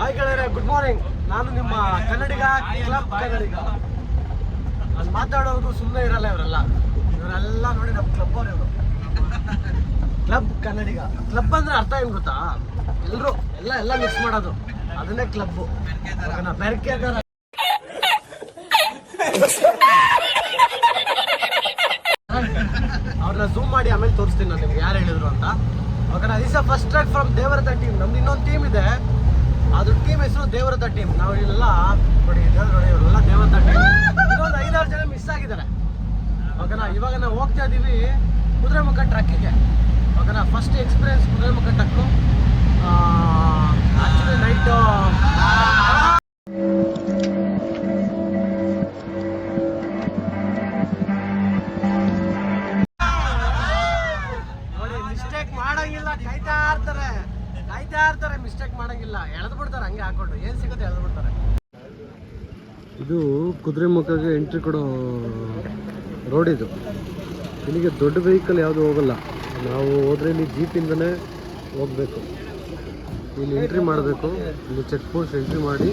Hi ಗೆಳೆಯರೆ, good morning. ನಾನು ನಿಮ್ಮ ಕನ್ನಡಿಗ, ಕ್ಲಬ್ ಕನ್ನಡಿಗ. ಅಲ್ಲಿ ಮಾತಾಡೋದು ಸುಮ್ಮನೆ ಇರಲ್ಲ. ಇವರೆಲ್ಲ ನೋಡಿ ನಮ್ಮ ಕ್ಲಬ್ ಅವ್ರು ಇವರು. ಕ್ಲಬ್ ಕನ್ನಡಿಗ. ಕ್ಲಬ್ ಅಂದ್ರೆ ಅರ್ಥ ಏನು ಗೊತ್ತಾ? ಎಲ್ಲರೂ ಎಲ್ಲ ಮಿಕ್ಸ್ ಮಾಡೋದು, ಅದನ್ನೇ ಕ್ಲಬ್ಬು. ಬೆರಕೆ ಅವ್ರನ್ನ ಝೂಮ್ ಮಾಡಿ ಆಮೇಲೆ ತೋರಿಸ್ತೀನಿ ನಾನು ನಿಮ್ಗೆ ಯಾರು ಹೇಳಿದ್ರು ಅಂತ. ಓಕೆನಾ? ದಿಸ್ ಫಸ್ಟ್ ಟ್ರ್ಯಾಕ್ ಫ್ರಮ್ ದೇವರತ ಟೀಮ್. ನಮ್ದು ಇನ್ನೊಂದು ಟೀಮ್ ಇದೆ, ಅದು ಟೀಮ್ ಹೆಸರು ದೇವರತ ಟೀಮ್. ನಾವು ಇಲ್ಲೆಲ್ಲ ನೋಡಿ ಇವರೆಲ್ಲ ದೇವರತ ಟೀಮ್. ಇನ್ನೊಂದು 5-6 ಜನ ಮಿಸ್ ಆಗಿದ್ದಾರೆ. ಓಕೆನಾ? ಇವಾಗ ನಾವು ಹೋಗ್ತಾ ಇದ್ದೀವಿ ಕುದುರೆಮುಖ ಟ್ರಕ್ಕಿಗೆ. ಓಕೆನಾ? First experience Kudremukh truck. Actually night ಕಾಯ್ತಾ ಇರ್ತಾರೆ, ಮಿಸ್ಟೇಕ್ ಮಾಡಂಗಿಲ್ಲ, ಎಳೆದು ಬಿಡ್ತಾರೆ ಹಂಗೆ ಹಾಕೊಂಡು. ಏನು ಸಿಗುತ್ತೆ ಎಳೆದು ಬಿಡ್ತಾರೆ. ಇದು ಕುದುರೆಮುಖಗೆ ಎಂಟ್ರಿ ಕೊಡೋ ರೋಡ್. ಇದು ಇಲ್ಲಿಗೆ ದೊಡ್ಡ ವೆಹಿಕಲ್ ಯಾವುದು ಹೋಗಲ್ಲ. ನಾವು ಹೋದ್ರೆ ಇಲ್ಲಿ ಜೀಪಿಂದನೇ ಹೋಗ್ಬೇಕು. ಇಲ್ಲಿ ಎಂಟ್ರಿ ಮಾಡಬೇಕು. ಇಲ್ಲಿ ಚೆಕ್ ಪೋಸ್ಟ್ ಎಂಟ್ರಿ ಮಾಡಿ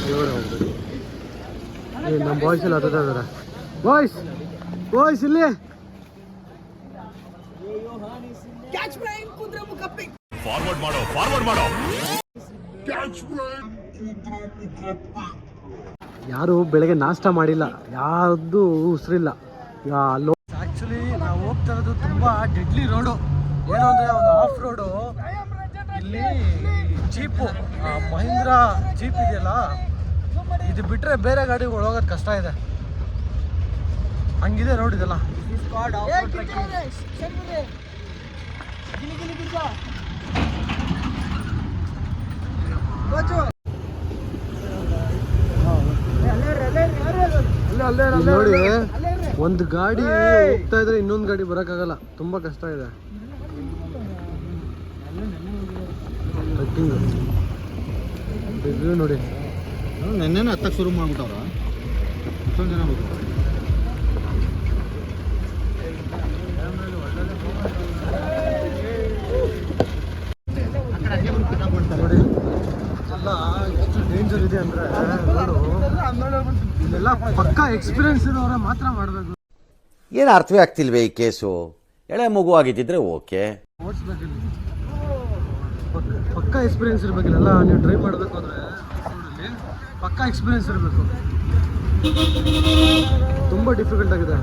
ದೇವರ ಹೋಗ್ಬೇಕು. ನಮ್ಮ ಬಾಯ್ಸ್ ಎಲ್ಲ ಹತ್ತಾ ಇದ್ದಾರೆ. ಬಾಯ್ಸ್ ಇಲ್ಲಿ ಫಾರ್ವರ್ಡ್ ಮಾಡೋ. ಯಾರು ಬೆಳಗ್ಗೆ ನಾಷ್ಟ ಮಾಡಿಲ್ಲ, ಯಾರ್ದು ಉಸಿರಿಲ್ಲ. ಆಕ್ಚುಲಿ ನಾವು ಹೋಗ್ತಾ ಇರೋದು ತುಂಬಾ ಡೆಡ್ಲಿ ರೋಡು. ಏನು ಅಂದ್ರೆ ಒಂದು ಆಫ್ ರೋಡು. ಇಲ್ಲಿ ಜೀಪು, ಮಹೀಂದ್ರ ಜೀಪ್ ಇದೆಯಲ್ಲ, ಇದು ಬಿಟ್ರೆ ಬೇರೆ ಗಾಡಿ ಹೋಗೋದು ಕಷ್ಟ ಇದೆ. ಹಂಗಿದೆ ರೋಡ್ ಇದೆಲ್ಲ. ನೋಡಿ, ಒಂದು ಗಾಡಿ ಹೋಗ್ತಾ ಇದ್ರೆ ಇನ್ನೊಂದು ಗಾಡಿ ಬರೋಕ್ಕಾಗಲ್ಲ, ತುಂಬಾ ಕಷ್ಟ ಇದೆ. ರಿವ್ಯೂ ನೋಡಿ. ನೆನ್ನೆ ಹತ್ತಕ್ಕೆ ಶುರು ಮಾಡ್ಬಿಟ್ಟವ್ರ ಎಷ್ಟೊಂದು ಜನ ಬೇಕು. ನೋಡಿ ಎಲ್ಲ ಎಷ್ಟು ಡೇಂಜರ್ ಇದೆ ಅಂದ್ರೆ ರೋಡು. ಇಲ್ಲೆಲ್ಲ ಪಕ್ಕಾ ಎಕ್ಸ್ಪೀರಿಯನ್ಸ್ ಇರೋರ ಮಾತ್ರ ಮಾಡಬೇಕು. ಏನು ಅರ್ಥವೇ ಆಗ್ತಿಲ್ವೇ ಈ ಕೇಸು? ಎಳೆ ಮಗು ಆಗಿದ್ದಿದ್ರೆ ಓಕೆ, ಓಡಿಸ್ಬೇಕಿಲ್ಲ. ಪಕ್ಕಾ ಎಕ್ಸ್ಪೀರಿಯನ್ಸ್ ಇರಬೇಕಿಲ್ಲ. ನೀವು ಡ್ರೈವ್ ಮಾಡಬೇಕು ಅಂದರೆ ಪಕ್ಕಾ ಎಕ್ಸ್ಪೀರಿಯನ್ಸ್ ಇರಬೇಕು. ತುಂಬ ಡಿಫಿಕಲ್ಟ್ ಆಗಿದೆ.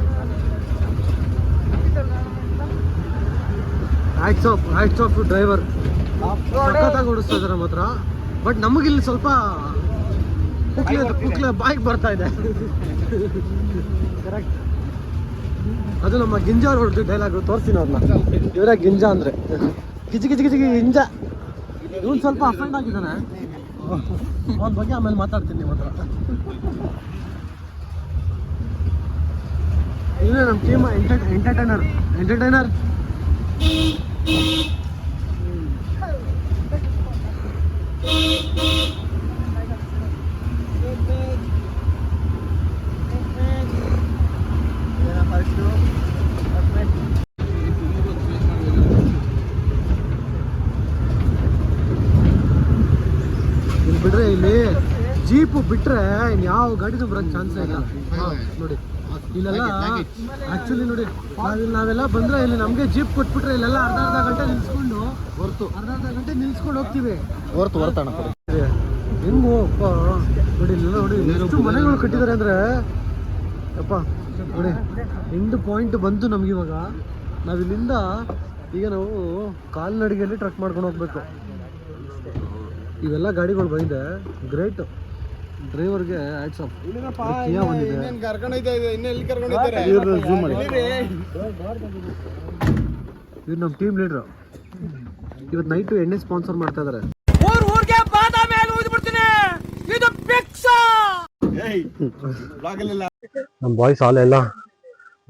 Hats off to driver. ಸಖತ್ತಾಗಿ ಓಡಿಸ್ತಾ ಇದ್ದಾರೆ ಮಾತ್ರ. ಬಟ್ ನಮಗಿಲ್ಲಿ ಸ್ವಲ್ಪ ಪುಕ್ಲೆ ಬಾಯಿಗೆ ಬರ್ತಾ ಇದೆ. ಕರೆಕ್ಟ್. ಅದು ನಮ್ಮ ಗಿಂಜಾ ರೋಡ್ ಡೈಲಾಗ್. ತೋರಿಸ್ತೀನಿ ಅವ್ರನ್ನ. ಇವರೇ ಗಿಂಜಾ ಅಂದರೆ. ಗಿಜಿ ಗಿಂಜಾ. ಇವನು ಸ್ವಲ್ಪ ಅಫೆಂಡ್ ಆಗಿದ್ದಾನೆ. ಅವನ ಬಗ್ಗೆ ಆಮೇಲೆ ಮಾತಾಡ್ತೀನಿ ನಿಮ್ಮ ಹತ್ರ. ಇವನೇ ನಮ್ಮ ಟೀಮ್ ಎಂಟರ್ಟೈನರ್. ಇಲ್ಲಿ ಬಿಡ್ರೆ, ಇಲ್ಲಿ ಜೀಪು ಬಿಟ್ರೆ ಇನ್ಯಾವ ಗಾಡಿನೂ ಬರೋಕ್ಕೆ ಚಾನ್ಸೇ ಇಲ್ಲ. ನೋಡಿ ಇಲ್ಲೆಲ್ಲ ಆಕ್ಚುಲಿ ನೋಡಿ, ನಾವೆಲ್ಲ ಬಂದ್ರೆ ಇಲ್ಲಿ ನಮಗೆ ಜೀಪ್ ಕೊಟ್ಬಿಟ್ರೆ ಇಲ್ಲೆಲ್ಲ ಅರ್ಧ ಗಂಟೆ ನಿಲ್ಸ್ಕೊಂಡು ಹೋಗ್ತೀವಿ. ಹೆಂಗು ಅಪ್ಪ ನೋಡಿ. ಇಲ್ಲೆಲ್ಲ ನೋಡಿ ಎಷ್ಟು ಮನೆಗಳು ಕಟ್ಟಿದ್ದಾರೆ ಅಂದ್ರೆ ಅಪ್ಪ. ನೋಡಿ ಎಂಡ್ ಪಾಯಿಂಟ್ ಬಂತು ನಮ್ಗೆ. ಇವಾಗ ನಾವಿಲ್ಲಿಂದ ನಾವು ಕಾಲ್ನಡಿಗೆಯಲ್ಲಿ ಟ್ರಕ್ ಮಾಡ್ಕೊಂಡು ಹೋಗ್ಬೇಕು. ಇವೆಲ್ಲ ಗಾಡಿಗಳು ಬಂದಿದೆ. ಗ್ರೇಟ್. ಡ್ರೈವರ್ಗೆ ಹ್ಯಾಟ್ಸ್ ಆಫ್. ಕಿಯಾ ಬಂದಿದೆ. ಇವ್ರು ನಮ್ಮ ಟೀಮ್ ಲೀಡ್ರು. ಇವತ್ತು ನೈಟು ಎಣ್ಣೆ ಸ್ಪಾನ್ಸರ್ ಮಾಡ್ತಾ ಇದಾರೆ. ನಮ್ಮ ಬಾಯ್ಸ್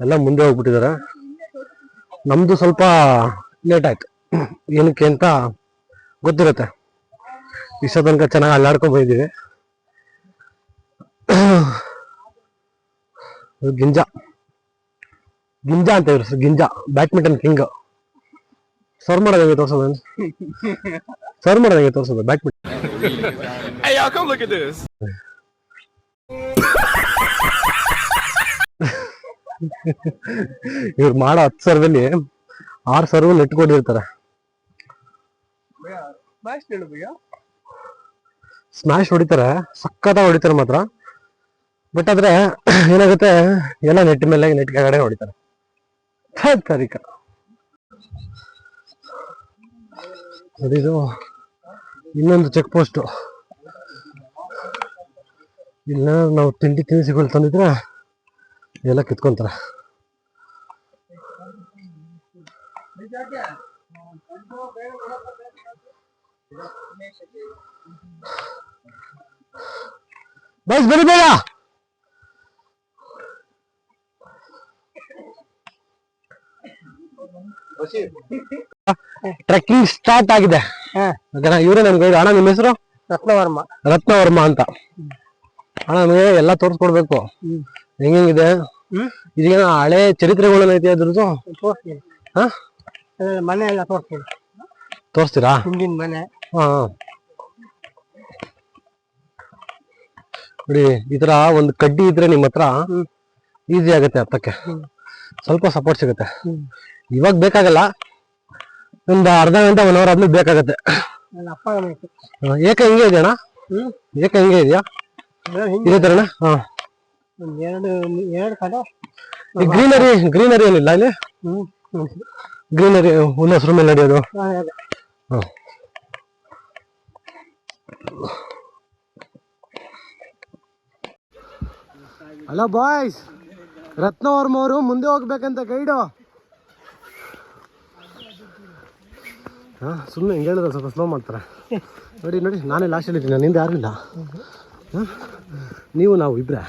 ಎಲ್ಲ ಮುಂದೆ ಹೋಗ್ಬಿಟ್ಟಿದ್ದಾರೆ. ನಮ್ದು ಸ್ವಲ್ಪ ಲೇಟ್ ಆಯ್ತು. ಏನಕ್ಕೆ ಅಂತ ಗೊತ್ತಿರುತ್ತೆ. ಇಷ್ಟ ತನಕ ಚೆನ್ನಾಗಿ ಅಲ್ಲಾಡ್ಕೊಂಡು ಬಂದಿದ್ದೀವಿ. ಗಿಂಜಾ ಅಂತ ಇವ್ರು. ಗಿಂಜಾ ಬ್ಯಾಡ್ಮಿಂಟನ್ ಕಿಂಗ್. ಸರ್ವ್ ಮಾಡೋದು ಹೆಂಗೆ ತೋರ್ಸೋದು ಸರ್ವ್ ಮಾಡೋದು ಹೆಂಗೆ ತೋರ್ಸೋದು ಬ್ಯಾಕ್ ಬಿಟ್ಟು Hey, y'all, come look at this. ಇವ್ರು ಮಾಡೋ 10 ಸರ್ವಲ್ಲಿ 6 ಸರ್ವ್ ಇಟ್ಕೊಂಡಿರ್ತಾರೆ. ಸ್ಮ್ಯಾಶ್ ಹೊಡಿತಾರೆ, ಸಕ್ಕತ್ತಾಗಿ ಹೊಡಿತಾರೆ ಮಾತ್ರ. ಬಟ್ ಆದ್ರೆ ಏನಾಗುತ್ತೆ, ಎಲ್ಲ ನೆಟ್ ಮೇಲೆ ನೆಟ್ ಕೆಳಗಡೆ ಹೊಡಿತಾರೆ. ತಾರೀಕ ಇದು ಇನ್ನೊಂದು ಚೆಕ್ ಪೋಸ್ಟ್. ಇಲ್ಲ ನಾವು ತಿಂಡಿ ತಿನಿಸುಗಳು ತಂದಿದ್ರೆ ಎಲ್ಲ ಕಿತ್ಕೊಂತಾರೆ. ಬಸ್ ಬರಿ ಬೇಡ. ಟ್ರೆಕ್ಕಿಂಗ್ ಸ್ಟಾರ್ಟ್ ಆಗಿದೆ. ಇವರೇ ನನ್ಗೆ ಅಣ್ಣ, ನಿಮ್ಮ ಹೆಸರು? ರತ್ನವರ್ಮ ಅಂತ. ಅಣ್ಣ ನಮಗೆ ಎಲ್ಲ ತೋರಿಸ್ಕೊಡ್ಬೇಕು, ಹೆಂಗಿದೆ ಇದೀಗ ಹಳೆ ಚರಿತ್ರೆಗಳನ್ನ ಐತಿ ಅದ್ರದ್ದು. ಮನೆ ಎಲ್ಲ ತೋರಿಸ್ತೀನಿ. ತೋರಿಸ್ತೀರಾ? ಹಿಂದಿನ ಮನೆ. ಹಾ ನೋಡಿ, ಈ ತರ ಒಂದು ಕಡ್ಡಿ ಇದ್ರೆ ನಿಮ್ಮ ಹತ್ರ ಈಸಿ ಆಗುತ್ತೆ ಹತ್ತಕ್ಕೆ, ಸ್ವಲ್ಪ ಸಪೋರ್ಟ್ ಸಿಗುತ್ತೆ. ಇವಾಗ ಬೇಕಾಗಲ್ಲ, ಒಂದು ಅರ್ಧ ಗಂಟೆ 1 ಅವರ್ ಆದ್ಮೇಲೆ ಬೇಕಾಗತ್ತೆ. ಅಪ್ಪ ಏಕ ಹಿಂಗೆ ಇದೆಯಣ್ಣ? ಏಕ ಹಿಂಗೆ ಇದೆಯಾ? ಇದೇ ತರಣ? ಹಾ, ಎರಡು ಕಡೆ ಗ್ರೀನರಿ ಏನಿಲ್ಲ ಇಲ್ಲಿ? ಗ್ರೀನರಿ ಹುಲ್ಲಸ್ರು ಮೇಲೆ ನಡೆಯೋದು. ಹಲೋ ಬಾಯ್ಸ್, ರತ್ನವರ್ಮ ಅವರು ಮುಂದೆ ಹೋಗ್ಬೇಕಂತ ಗೈಡು. ಸುಮ್ಮನೆ ಹಿಂಗೆ ಹೇಳಿದ್ರೆ ಸ್ವಲ್ಪ ಸ್ಲೋ ಮಾಡ್ತಾರೆ. ನೋಡಿ ನೋಡಿ, ನಾನೇ ಲಾಸ್ಟಲ್ಲಿ ಇದ್ದೀನಿ, ನನ್ನಿಂದ ಯಾರೂ ಇಲ್ಲ. ನೀವು ನಾವು ಇಬ್ಬರೇ.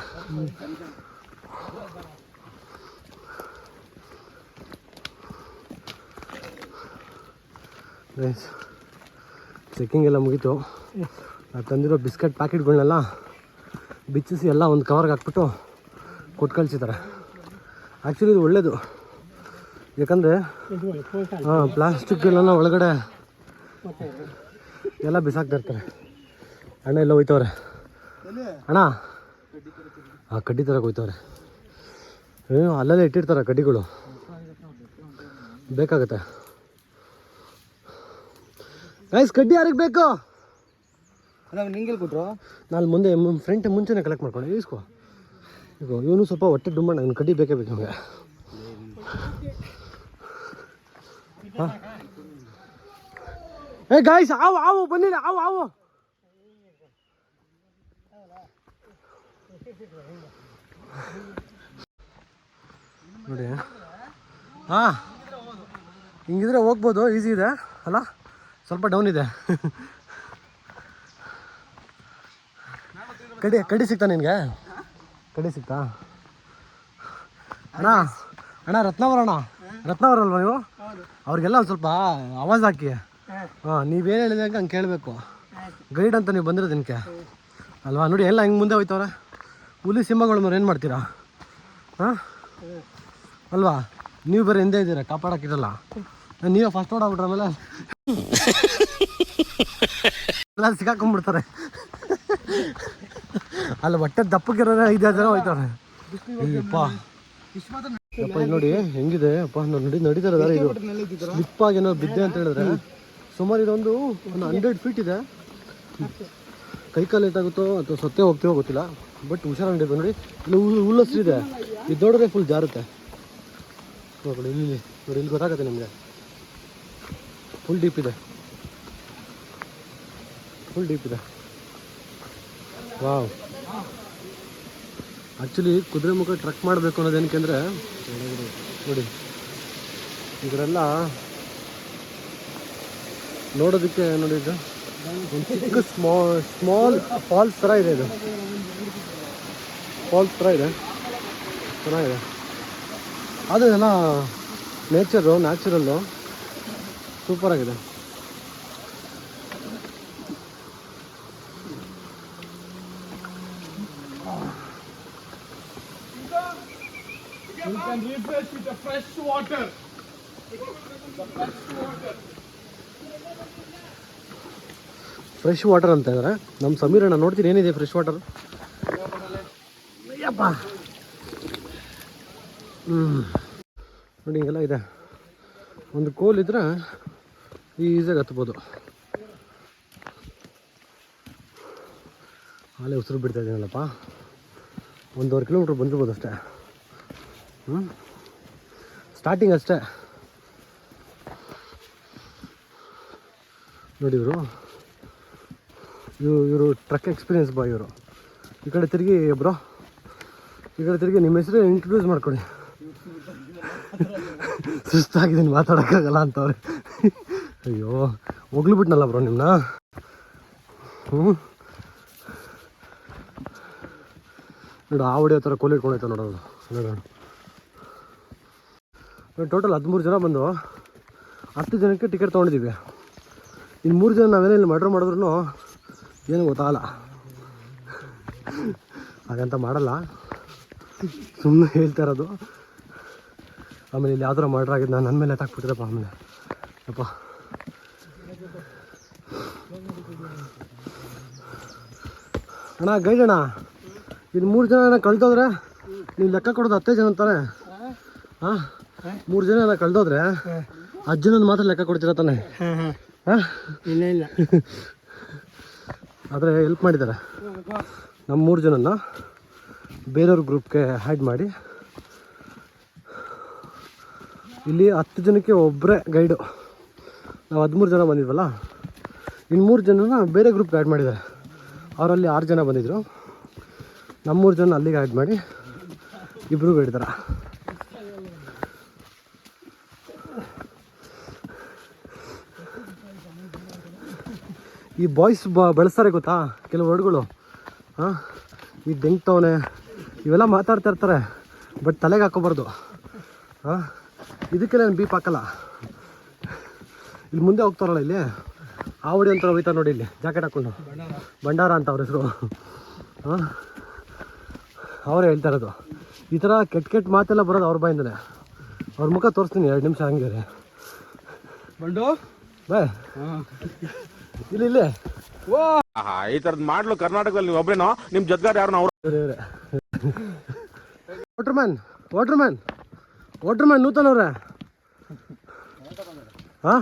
ಚೆಕ್ಕಿಂಗ್ ಎಲ್ಲ ಮುಗೀತು. ನಾನು ತಂದಿರೋ ಬಿಸ್ಕೆಟ್ ಪ್ಯಾಕೆಟ್ಗಳನ್ನೆಲ್ಲ ಬಿಚ್ಚಿಸಿ ಎಲ್ಲ ಒಂದು ಕವರ್ಗೆ ಹಾಕ್ಬಿಟ್ಟು ಕೊಟ್ಟು ಕಳಿಸಿದ್ದಾರೆ. ಆ್ಯಕ್ಚುಲಿ ಇದು ಒಳ್ಳೆಯದು, ಯಾಕಂದರೆ ಪ್ಲಾಸ್ಟಿಕ್ಗಳನ್ನ ಒಳಗಡೆ ಎಲ್ಲ ಬಿಸಾಕ್ತಾ ಇರ್ತಾರೆ. ಅಣ್ಣ ಎಲ್ಲ ಹೋಯ್ತವ್ರೆ. ಅಣ್ಣ ಕಡ್ಡಿ ಥರ ಹೋಯ್ತವ್ರೆ. ಅಲ್ಲಲ್ಲೇ ಇಟ್ಟಿರ್ತಾರೆ ಕಡ್ಡಿಗಳು, ಬೇಕಾಗತ್ತೆ. ಗೈಸ್, ಕಡ್ಡಿ ಯಾರಿಗೆ ಬೇಕು? ನಿಂಗೆ ಕೊಟ್ರು. ನಾನು ಮುಂದೆ ಫ್ರಂಟ್ ಮುಂಚೆನೇ ಕಲೆಕ್ಟ್ ಮಾಡ್ಕೊಂಡು ಈಸ್ಕೋ. ಈಗ ಇವನು ಸ್ವಲ್ಪ ಹೊಟ್ಟೆ ಡುಮ್ಮಣ್ಣ, ಇವ್ನು ಕಡ್ಡಿ ಬೇಕೇ ಬೇಕು ನಮಗೆ. ಹಾಂ, ಏ ಗಾಯ್ಸ್, ಆವು ಬನ್ನಿಲ್ಲ, ಆವು ನೋಡಿ. ಹಾಂ, ಹಿಂಗಿದ್ರೆ ಹೋಗ್ಬೋದು, ಈಸಿ ಇದೆ ಅಲ್ಲ? ಸ್ವಲ್ಪ ಡೌನ್ ಇದೆ. ಕಡ್ಡಿ ಸಿಗ್ತಾ ನಿನಗೆ? ಕಡ್ಡಿ ಸಿಗ್ತಾ? ಅಣ್ಣ ರತ್ನವರಲ್ವ ನೀವು? ಅವ್ರಿಗೆಲ್ಲ ಒಂದು ಸ್ವಲ್ಪ ಆವಾಜ್ ಹಾಕಿ. ನೀವೇನು ಹೇಳಿದಾಗ ಹಂಗೆ ಕೇಳಬೇಕು. ಗೈಡ್ ಅಂತ ನೀವು ಬಂದಿರೋದು ದಿನಕ್ಕೆ ಅಲ್ವಾ? ನೋಡಿ ಎಲ್ಲ ಹಿಂಗೆ ಮುಂದೆ ಹೋಯ್ತವ್ರೆ. ಹುಲಿ ಸಿಂಹಗಳು ಮರ ಏನು ಮಾಡ್ತೀರಾ? ಹಾಂ ಅಲ್ವಾ? ನೀವು ಬೇರೆ ಹಿಂದೆ ಇದ್ದೀರಾ, ಕಾಪಾಡೋಕ್ಕಿರಲ್ಲ. ನೀವೇ ಫಸ್ಟ್ ಓಡಾಗ್ಬಿಟ್ರೆ ಆಮೇಲೆ ಎಲ್ಲ ಸಿಕ್ಕಾಕೊಂಡ್ಬಿಡ್ತಾರೆ. ಅಲ್ಲ, ಹೊಟ್ಟೆ ದಪ್ಪಕ್ಕಿರೋ 5 ಜನ ಹೋಯ್ತಾರೆ. ಅಪ್ಪ ಇಲ್ಲಿ ನೋಡಿ ಹೆಂಗಿದೆ ಅಪ್ಪ. ನಡೀತಾರೆ ದಾರ. ಇದು ಸ್ಲಿಪ್ ಆಗಿ ಏನೋ ಬಿದ್ದೆ ಅಂತ ಹೇಳಿದ್ರೆ ಸುಮಾರು ಇದೊಂದು 100 ಫೀಟ್ ಇದೆ. ಕೈಕಾಲು ಏಟಾಗುತ್ತೋ ಅಥವಾ ಸತ್ತೇ ಹೋಗ್ತೀವೋ ಗೊತ್ತಿಲ್ಲ, ಬಟ್ ಹುಷಾರಾಗಿರ್ಬೇಕು. ನೋಡಿ ಇಲ್ಲಿ ಹುಲ್ಲಸ್ರಿದೆ, ಇದು ದೊಡ್ಡರೆ ಫುಲ್ ಜಾರುತ್ತೆ. ನೋಡಿ ಇಲ್ಲಿ ನೋಡಿ, ಇಲ್ಲಿ ಗೊತ್ತಾಗುತ್ತೆ ನಿಮಗೆ. ಫುಲ್ ಡೀಪ್ ಇದೆ. ವಾವ್. ಆ್ಯಕ್ಚುಲಿ ಕುದುರೆಮುಖ ಟ್ರಕ್ ಮಾಡಬೇಕು ಅನ್ನೋದೇನಕ್ಕೆ ಅಂದರೆ ನೋಡಿ, ಇದರೆಲ್ಲ ನೋಡೋದಕ್ಕೆ ನೋಡಿ, ಇದು ಒಂದು ಚಿಕ್ಕ ಸ್ಮಾಲ್ ಫಾಲ್ಸ್ ಥರ ಇದೆ. ಇದು ಫಾಲ್ಸ್ ಥರ ಇದೆ, ಚೆನ್ನಾಗಿದೆ. ಅದು ಎಲ್ಲ ನ್ಯಾಚುರಲ್ಲು ಸೂಪರಾಗಿದೆ. You can refresh with the fresh water. Fresh water ಅಂತ ಇದ್ದಾರೆ. ನಮ್ಮ ಸಮೀರಣ್ಣ ನೋಡ್ತೀನಿ ಏನಿದೆ ಫ್ರೆಶ್ ವಾಟರ್. ಅಯ್ಯಪ್ಪ ನೋಡಿ ಹಿಂಗೆಲ್ಲ ಇದೆ. ಒಂದು ಕೋಲ್ ಇದ್ರೆ ಈಸಿಯಾಗಿ ಹತ್ಬೋದು. ಹಾಲೆ ಉಸಿರು ಬಿಡ್ತಾ ಇದ್ದೀನಲ್ಲಪ್ಪ. 1.5 ಕಿಲೋಮೀಟ್ರ್ ಬಂದಿರ್ಬೋದು ಅಷ್ಟೇ. ಸ್ಟಾರ್ಟಿಂಗ್ ಅಷ್ಟೇ. ನೋಡಿ ಇವರು ಟ್ರಕ್ ಎಕ್ಸ್ಪೀರಿಯನ್ಸ್ ಬಾಯ್ ಇವರು. ಈ ಕಡೆ ತಿರುಗಿ ಬ್ರೋ, ಈ ಕಡೆ ತಿರುಗಿ ನಿಮ್ಮ ಹೆಸರು ಇಂಟ್ರೊಡ್ಯೂಸ್ ಮಾಡ್ಕೊಡಿ. ಸುಸ್ತಾಗಿದ್ದೀನಿ ಮಾತಾಡೋಕ್ಕಾಗಲ್ಲ ಅಂತವ್ರೆ. ಅಯ್ಯೋ ಹೋಗ್ಲಿ ಬಿಟ್ನಲ್ಲ ಬ್ರೋ ನಿಮ್ಮನ್ನ. ನೋಡು ಆ ಹೊಡೆಯೋ ಥರ ಕೋಲಿ ಇಟ್ಕೊಂಡೈತೆ ನೋಡೋದು. ನೋಡೋಣ ಟೋಟಲ್ 13 ಜನ ಬಂದು 10 ಜನಕ್ಕೆ ಟಿಕೆಟ್ ತೊಗೊಂಡಿದ್ದೀವಿ. ಇನ್ನು 3 ಜನ ನಾವೇನೇ ಇಲ್ಲಿ ಮರ್ಡರ್ ಮಾಡಿದ್ರು ಏನು ಗೊತ್ತಾಗಲ್ಲ. ಹಾಗಂತ ಮಾಡಲ್ಲ, ಸುಮ್ಮನೆ ಹೇಳ್ತಾ ಇರೋದು. ಆಮೇಲೆ ಇಲ್ಲಿ ಯಾವ್ದಾರ ಮರ್ಡರ್ ಆಗಿದ್ದು ನಾನು ನನ್ನ ಮೇಲೆ ತಾಕ್ಬಿಟ್ಟಿರಪ್ಪ. ಆಮೇಲೆ ಅಪ್ಪ ಅಣ್ಣ ಗೈಡ್ ಅಣ್ಣ, ಇದು 3 ಜನ ಕಳ್ದೋದ್ರೆ ನೀವು ಲೆಕ್ಕ ಕೊಡೋದು 10 ಜನ ಅಂತಾರೆ. ಹಾಂ 3 ಜನ ಕಳ್ದೋದ್ರೆ 10 ಜನದ ಮಾತ್ರ ಲೆಕ್ಕ ಕೊಡ್ತೀರ ತಾನೆ? ಹಾಂ ಇಲ್ಲ ಆದರೆ ಹೆಲ್ಪ್ ಮಾಡಿದ್ದಾರೆ. ನಮ್ಮ 3 ಜನನ ಬೇರೆಯವ್ರ ಗ್ರೂಪ್ಗೆ ಹ್ಯಾಡ್ ಮಾಡಿ ಇಲ್ಲಿ 10 ಜನಕ್ಕೆ ಒಬ್ಬರೇ ಗೈಡು. ನಾವು 13 ಜನ ಬಂದಿದ್ವಲ್ಲ, ಇನ್ನು 3 ಜನನ ಬೇರೆ ಗ್ರೂಪ್ಗೆ ಆ್ಯಡ್ ಮಾಡಿದ್ದಾರೆ. ಅವರಲ್ಲಿ 6 ಜನ ಬಂದಿದ್ದರು. ನಮ್ಮ 3 ಜನ ಅಲ್ಲಿಗೆ ಆ್ಯಡ್ ಮಾಡಿ ಇಬ್ಬರು ಗೈಡ್ತಾರೆ. ಈ ಬಾಯ್ಸ್ ಬೆಳೆಸ್ತಾರೆ ಗೊತ್ತಾ ಕೆಲವು ವರ್ಡ್ಗಳು. ಹಾಂ ಈ ಬೆಂಕ್ತವನೆ ಇವೆಲ್ಲ ಮಾತಾಡ್ತಾ ಇರ್ತಾರೆ, ಬಟ್ ತಲೆಗೆ ಹಾಕೋಬಾರ್ದು. ಹಾಂ ಇದಕ್ಕೆಲ್ಲ ಏನು ಬೀಪ್ ಹಾಕಲ್ಲ. ಇಲ್ಲಿ ಮುಂದೆ ಹೋಗ್ತಾರಲ್ಲ, ಇಲ್ಲಿ ಆ ಹೊಡಿ ಒಂಥರ ಹೋಯ್ತಾರೆ ನೋಡಿ, ಇಲ್ಲಿ ಜಾಕೆಟ್ ಹಾಕ್ಕೊಂಡು ಭಂಡಾರ ಅಂತ ಅವ್ರ ಹೆಸರು. ಹಾಂ ಅವರೇ ಹೇಳ್ತಾ ಇರೋದು. ಈ ಥರ ಕೆಟ್ಟ ಮಾತೆಲ್ಲ ಬರೋದು ಅವ್ರ ಬಾಯಿಂದಲೇ. ಅವ್ರ ಮುಖ ತೋರಿಸ್ತೀನಿ 2 ನಿಮಿಷ ಹಂಗೆ ರೀ. ಬಂಡು ಬಾಯ್ ಇಲ್ಲಿ ಈ ತರದ್ ಮಾಡ್ಲು ಕರ್ನಾಟಕದಲ್ಲಿ ನೀವು ಒಬ್ರೇನೋ, ನಿಮ್ ಜೊತೆಗಾರ ಯಾರು? ನಾವು ವಾಟರ್ಮ್ಯಾನ್ ನೂತನ್ ಅವ್ರೆ. ಹಾಂ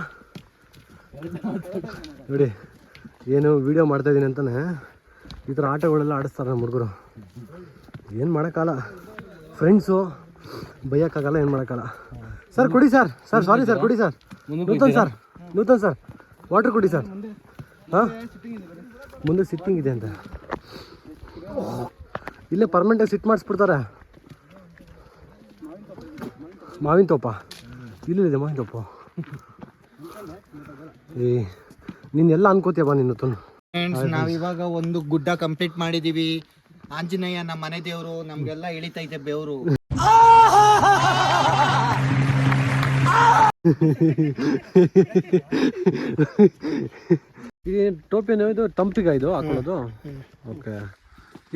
ನೋಡಿ ಏನು ವೀಡಿಯೋ ಮಾಡ್ತಾಯಿದ್ದೀನಿ ಅಂತಾನೆ ಈ ಥರ ಆಟಗಳೆಲ್ಲ ಆಡಿಸ್ತಾರೆ ನಮ್ಮ ಹುಡುಗರು. ಏನು ಮಾಡೋಕ್ಕಾಗಲ್ಲ, ಫ್ರೆಂಡ್ಸು ಬೈಯೋಕ್ಕಾಗಲ್ಲ, ಏನು ಮಾಡೋಕ್ಕಾಗಲ್ಲ. ಸರ್ ಕೊಡಿ ಸರ್ ಸಾರಿ ಸರ್ ಕೊಡಿ ಸರ್. ನೂತನ್ ಸರ್ ವಾಟರ್ ಕೊಡಿ ಸರ್. ಹಾಂ ಮುಂದೆ ಸಿಟ್ಟಿಂಗ್ ಇದೆ ಅಂತ ಇಲ್ಲೇ ಪರ್ಮನೆಂಟಾಗಿ ಸಿಟ್ ಮಾಡಿಸ್ಬಿಡ್ತಾರೆ. ಮಾವಿನ ತೋಪ ಇಲ್ಲಿದೆ, ಮಾವಿನ ತೋಪು. ನೀನು ಎಲ್ಲ ಅನ್ಕೋತೀಯಪ್ಪ ನಿನ್ನ ತೊಂದು. ಫ್ರೆಂಡ್ಸ್, ನಾವಿವಾಗ ಒಂದು ಗುಡ್ಡ ಕಂಪ್ಲೀಟ್ ಮಾಡಿದೀವಿ. ಆಂಜನೇಯ ನಮ್ಮ ಮನೆ ದೇವರು, ನಮ್ಗೆಲ್ಲ ಇಳಿತೈತೆ ಬೆವರು. ಈ ಟೋಪಿ ಇದು ತಂಪಿಗ ಇದು ಹಾಕೊಳ್ಳೋದು. ಓಕೆ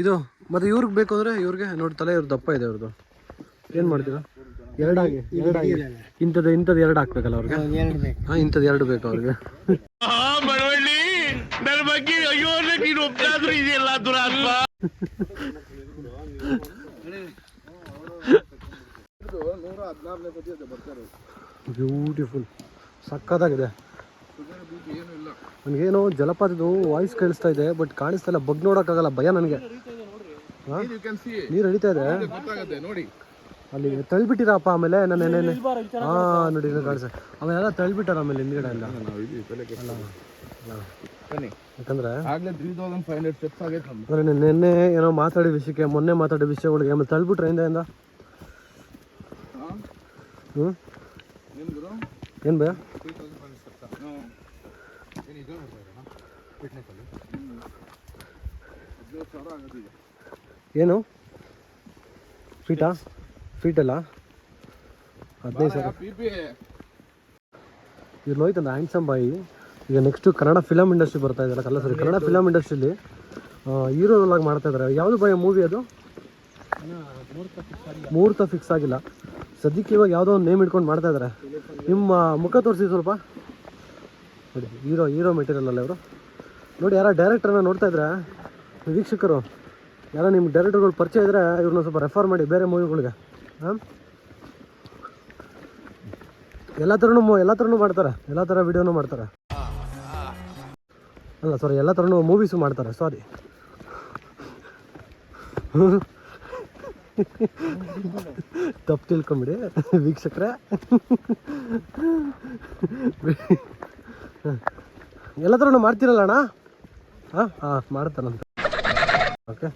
ಇದು ಮತ್ತೆ ಇವ್ರಿಗೆ ಬೇಕು ಅಂದರೆ ಇವ್ರಿಗೆ ನೋಡಿ ತಲೆ ಇವ್ರ ದಪ್ಪ ಇದೆ ಇವ್ರದ್ದು. ಏನು ಮಾಡ್ತೀರಾ? ಎರಡಾಗಿ ಇಂಥದ್ದು 2 ಹಾಕ್ಬೇಕಲ್ಲ ಅವ್ರಿಗೆ? ಹಾಂ ಇಂಥದ್ದು 2 ಬೇಕು ಅವ್ರಿಗೆ. ನನ್ನ ಬಗ್ಗೆ ಅಯ್ಯೋ ನೀನು ಒಬ್ಬರಾದ್ರೂ ಇದೆಯಲ್ಲ ದುರಾತ್ಮ. ಬ್ಯೂಟಿಫುಲ್ ಸಕ್ಕತ್ತಾಗಿದೆ. ನನಗೇನು ಜಲಪಾತದ್ದು ವಾಯ್ಸ್ ಕೇಳಿಸ್ತಾ ಇದೆ, ಬಟ್ ಕಾಣಿಸ್ತಾ ಇಲ್ಲ. ಬಗ್ ನೋಡೋಕ್ಕಾಗಲ್ಲ, ಭಯ ನನಗೆ. ನೀರು ಹರಿತಾ ಇದೆ ಅಲ್ಲಿ. ತಳ್ಬಿಟ್ಟಿರಪ್ಪ ಆಮೇಲೆ ನಾನು ಹಾಂ ನೋಡಿ ಕಾಣಿಸ ಆಮೇಲೆಲ್ಲ ತಳ್ಬಿಟ್ಟಾರ ಆಮೇಲೆ ಹಿಂದ್ಗಡೆ ಎಲ್ಲ. ಯಾಕಂದ್ರೆ ನಿನ್ನೆ ಏನೋ ಮಾತಾಡಿದ ವಿಷಯಕ್ಕೆ, ಮೊನ್ನೆ ಮಾತಾಡಿದ ವಿಷಯಗಳಿಗೆ ಆಮೇಲೆ ತಳ್ಬಿಟ್ರೆ ಹಿಂದೆಯಿಂದ. ಏನು ಭಯ? ಏನು ಫೀಟಲ್ಲ 15,000 ಇವ್ರು ಹೋಯ್ತಂದ ಹ್ಯಾಂಡ್ಸಮ್ ಬಾಯಿ. ಈಗ ನೆಕ್ಸ್ಟು ಕನ್ನಡ ಫಿಲಮ್ ಇಂಡಸ್ಟ್ರಿ ಬರ್ತಾ ಇದ್ದಾರೆ. ಕನ್ನಡ ಫಿಲಮ್ ಇಂಡಸ್ಟ್ರಿಲಿ ಹೀರೋ ರೋಲ್ ಆಗಿ ಮಾಡ್ತಾ ಇದ್ದಾರೆ. ಯಾವುದು ಬಾಯಿ ಮೂವಿ ಅದು? ಮುಹೂರ್ತ ಫಿಕ್ಸ್ ಆಗಿಲ್ಲ. ಸದ್ಯಕ್ಕೆ ಇವಾಗ ಯಾವುದೋ ಒಂದು ನೇಮ್ ಇಟ್ಕೊಂಡು ಮಾಡ್ತಾ ಇದ್ದಾರೆ. ನಿಮ್ಮ ಮುಖ ತೋರಿಸಿ ಸ್ವಲ್ಪ ನೋಡಿ. ಹೀರೋ ಮೆಟೀರಿಯಲ್ ಅಲ್ಲ ಇವರು. ನೋಡಿ, ಯಾರೋ ಡೈರೆಕ್ಟರ್ನ ನೋಡ್ತಾ ಇದ್ರೆ ವೀಕ್ಷಕರು, ಯಾರೋ ನಿಮ್ಮ ಡೈರೆಕ್ಟರ್ಗಳು ಪರಿಚಯ ಇದ್ದರೆ ಇವ್ರನ್ನ ಸ್ವಲ್ಪ ರೆಫರ್ ಮಾಡಿ ಬೇರೆ ಮೂವಿಗಳಿಗೆ. ಹಾಂ, ಎಲ್ಲ ಥರನೂ ಮಾಡ್ತಾರೆ, ಎಲ್ಲ ಥರ ವಿಡಿಯೋನೂ ಮಾಡ್ತಾರೆ. ಅಲ್ಲ ಸಾರಿ, ಎಲ್ಲ ಥರನೂ ಮೂವೀಸು ಮಾಡ್ತಾರೆ. ಸಾರಿ, ತಪ್ಪು ತಿಳ್ಕೊಂಬಿಡಿ ವೀಕ್ಷಕರೇ. ಎಲ್ಲ ಥರನೂ ಮಾಡ್ತೀರಲ್ಲ ಅಣ್ಣ? ಹಾಂ ಮಾಡ್ತಾರಂತ. ಓಕೆ,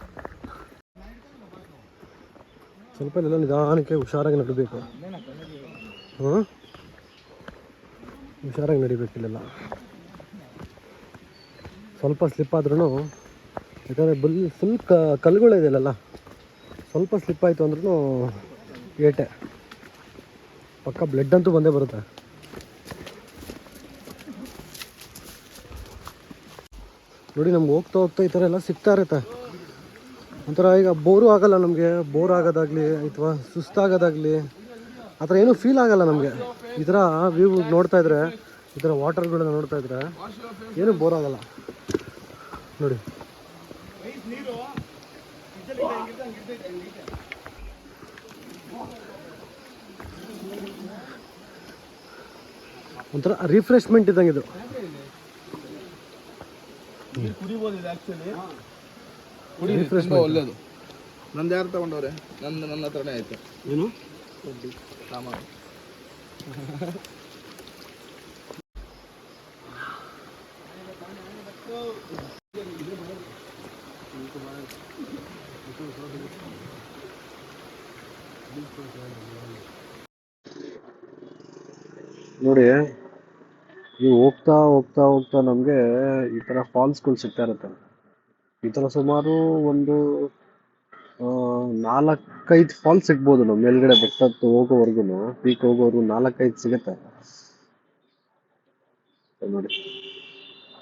ಸ್ವಲ್ಪ ಎಲ್ಲ ನಿಧಾನಕ್ಕೆ ಹುಷಾರಾಗಿ ನಡಿಬೇಕು. ಹುಷಾರಾಗಿ ನಡಿಬೇಕಿಲ್ಲೆಲ್ಲ. ಸ್ವಲ್ಪ ಸ್ಲಿಪ್ ಆದ್ರೂ, ಯಾಕಂದರೆ ಫುಲ್ ಕಲ್ಲುಗಳಿದೆಯಲ್ಲ, ಸ್ವಲ್ಪ ಸ್ಲಿಪ್ ಆಯಿತು ಅಂದ್ರೂ ಏಟೆ ಪಕ್ಕ ಬ್ಲಡ್ ಅಂತೂ ಬಂದೇ ಬರುತ್ತೆ. ನೋಡಿ, ನಮ್ಗೆ ಹೋಗ್ತಾ ಈ ಥರ ಎಲ್ಲ ಸಿಗ್ತಾ ಇರುತ್ತೆ. ಒಂಥರ ಈಗ ಬೋರು ಆಗಲ್ಲ ನಮಗೆ. ಬೋರ್ ಆಗೋದಾಗಲಿ ಅಥವಾ ಸುಸ್ತಾಗೋದಾಗಲಿ ಆ ಥರ ಏನೂ ಫೀಲ್ ಆಗಲ್ಲ ನಮಗೆ. ಈ ಥರ ವ್ಯೂ ನೋಡ್ತಾ ಇದ್ರೆ, ಈ ಥರ ವಾಟರ್ಗಳನ್ನ ನೋಡ್ತಾ ಇದ್ರೆ ಏನೂ ಬೋರ್ ಆಗಲ್ಲ ನೋಡಿ. ಒಂಥರ ರಿಫ್ರೆಶ್ಮೆಂಟ್ ಇದ್ದಂಗೆ ಇದು. ಒಳ್ಳೇದು. ನಂದು ಯಾರು ತಗೊಂಡವ್ರೆ? ನನ್ನ ಹತ್ರನೇ ಆಯ್ತು. ಏನು ಸಾಮಾನು ನೋಡಿ, ನೀವು ಹೋಗ್ತಾ ನಮಗೆ ಈ ಥರ ಫಾಲ್ಸ್ಗಳು ಸಿಗ್ತಾ ಇರುತ್ತೆ. ಈ ಥರ ಸುಮಾರು ಒಂದು 4-5 ಫಾಲ್ಸ್ ಸಿಗ್ಬೋದು. ನಾವು ಮೇಲ್ಗಡೆ ಬೆಟ್ಟದ್ದು ಹೋಗೋವರೆಗೂ, ಪೀಕ್ ಹೋಗೋವರೆಗೂ 4-5 ಸಿಗುತ್ತೆ ನೋಡಿ.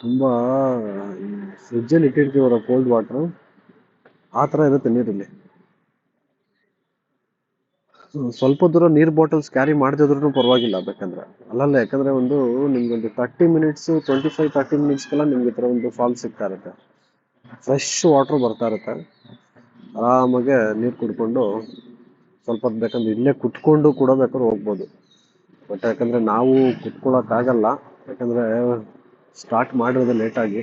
ತುಂಬ ಫ್ರಿಜ್ಜಲ್ಲಿ ಇಟ್ಟಿರ್ತೀವಲ್ಲ ಕೋಲ್ಡ್ ವಾಟ್ರು, ಆ ಥರ ಇರುತ್ತೆ ನೀರಲ್ಲಿ. ಸ್ವಲ್ಪ ದೂರ ನೀರು ಬಾಟಲ್ಸ್ ಕ್ಯಾರಿ ಮಾಡದಿದ್ರೂ ಪರವಾಗಿಲ್ಲ ಬೇಕಂದ್ರೆ ಅಲ್ಲಲ್ಲ. ಯಾಕಂದರೆ ನಿಮ್ಗೊಂದು 30 ಮಿನಿಟ್ಸು 25-30 ಮಿನಿಟ್ಸ್ಗೆಲ್ಲ ನಿಮ್ಗೆ ಈ ಥರ ಒಂದು ಫಾಲ್ಸ್ ಸಿಗ್ತಾ ಇರುತ್ತೆ. ಫ್ರೆಶ್ ವಾಟ್ರ್ ಬರ್ತಾ ಇರುತ್ತೆ. ಆರಾಮಾಗೆ ನೀರು ಕುಡ್ಕೊಂಡು ಸ್ವಲ್ಪ ಹೊತ್ತು ಬೇಕಂದ್ರೆ ಇಲ್ಲೇ ಕುತ್ಕೊಂಡು ಕೂಡ ಬೇಕಾದ್ರೆ ಹೋಗ್ಬೋದು. ಬಟ್ ಯಾಕಂದರೆ ನಾವು ಕುತ್ಕೊಳ್ಳೋಕ್ಕಾಗಲ್ಲ, ಯಾಕಂದರೆ ಸ್ಟಾರ್ಟ್ ಮಾಡಿರೋದು ಲೇಟಾಗಿ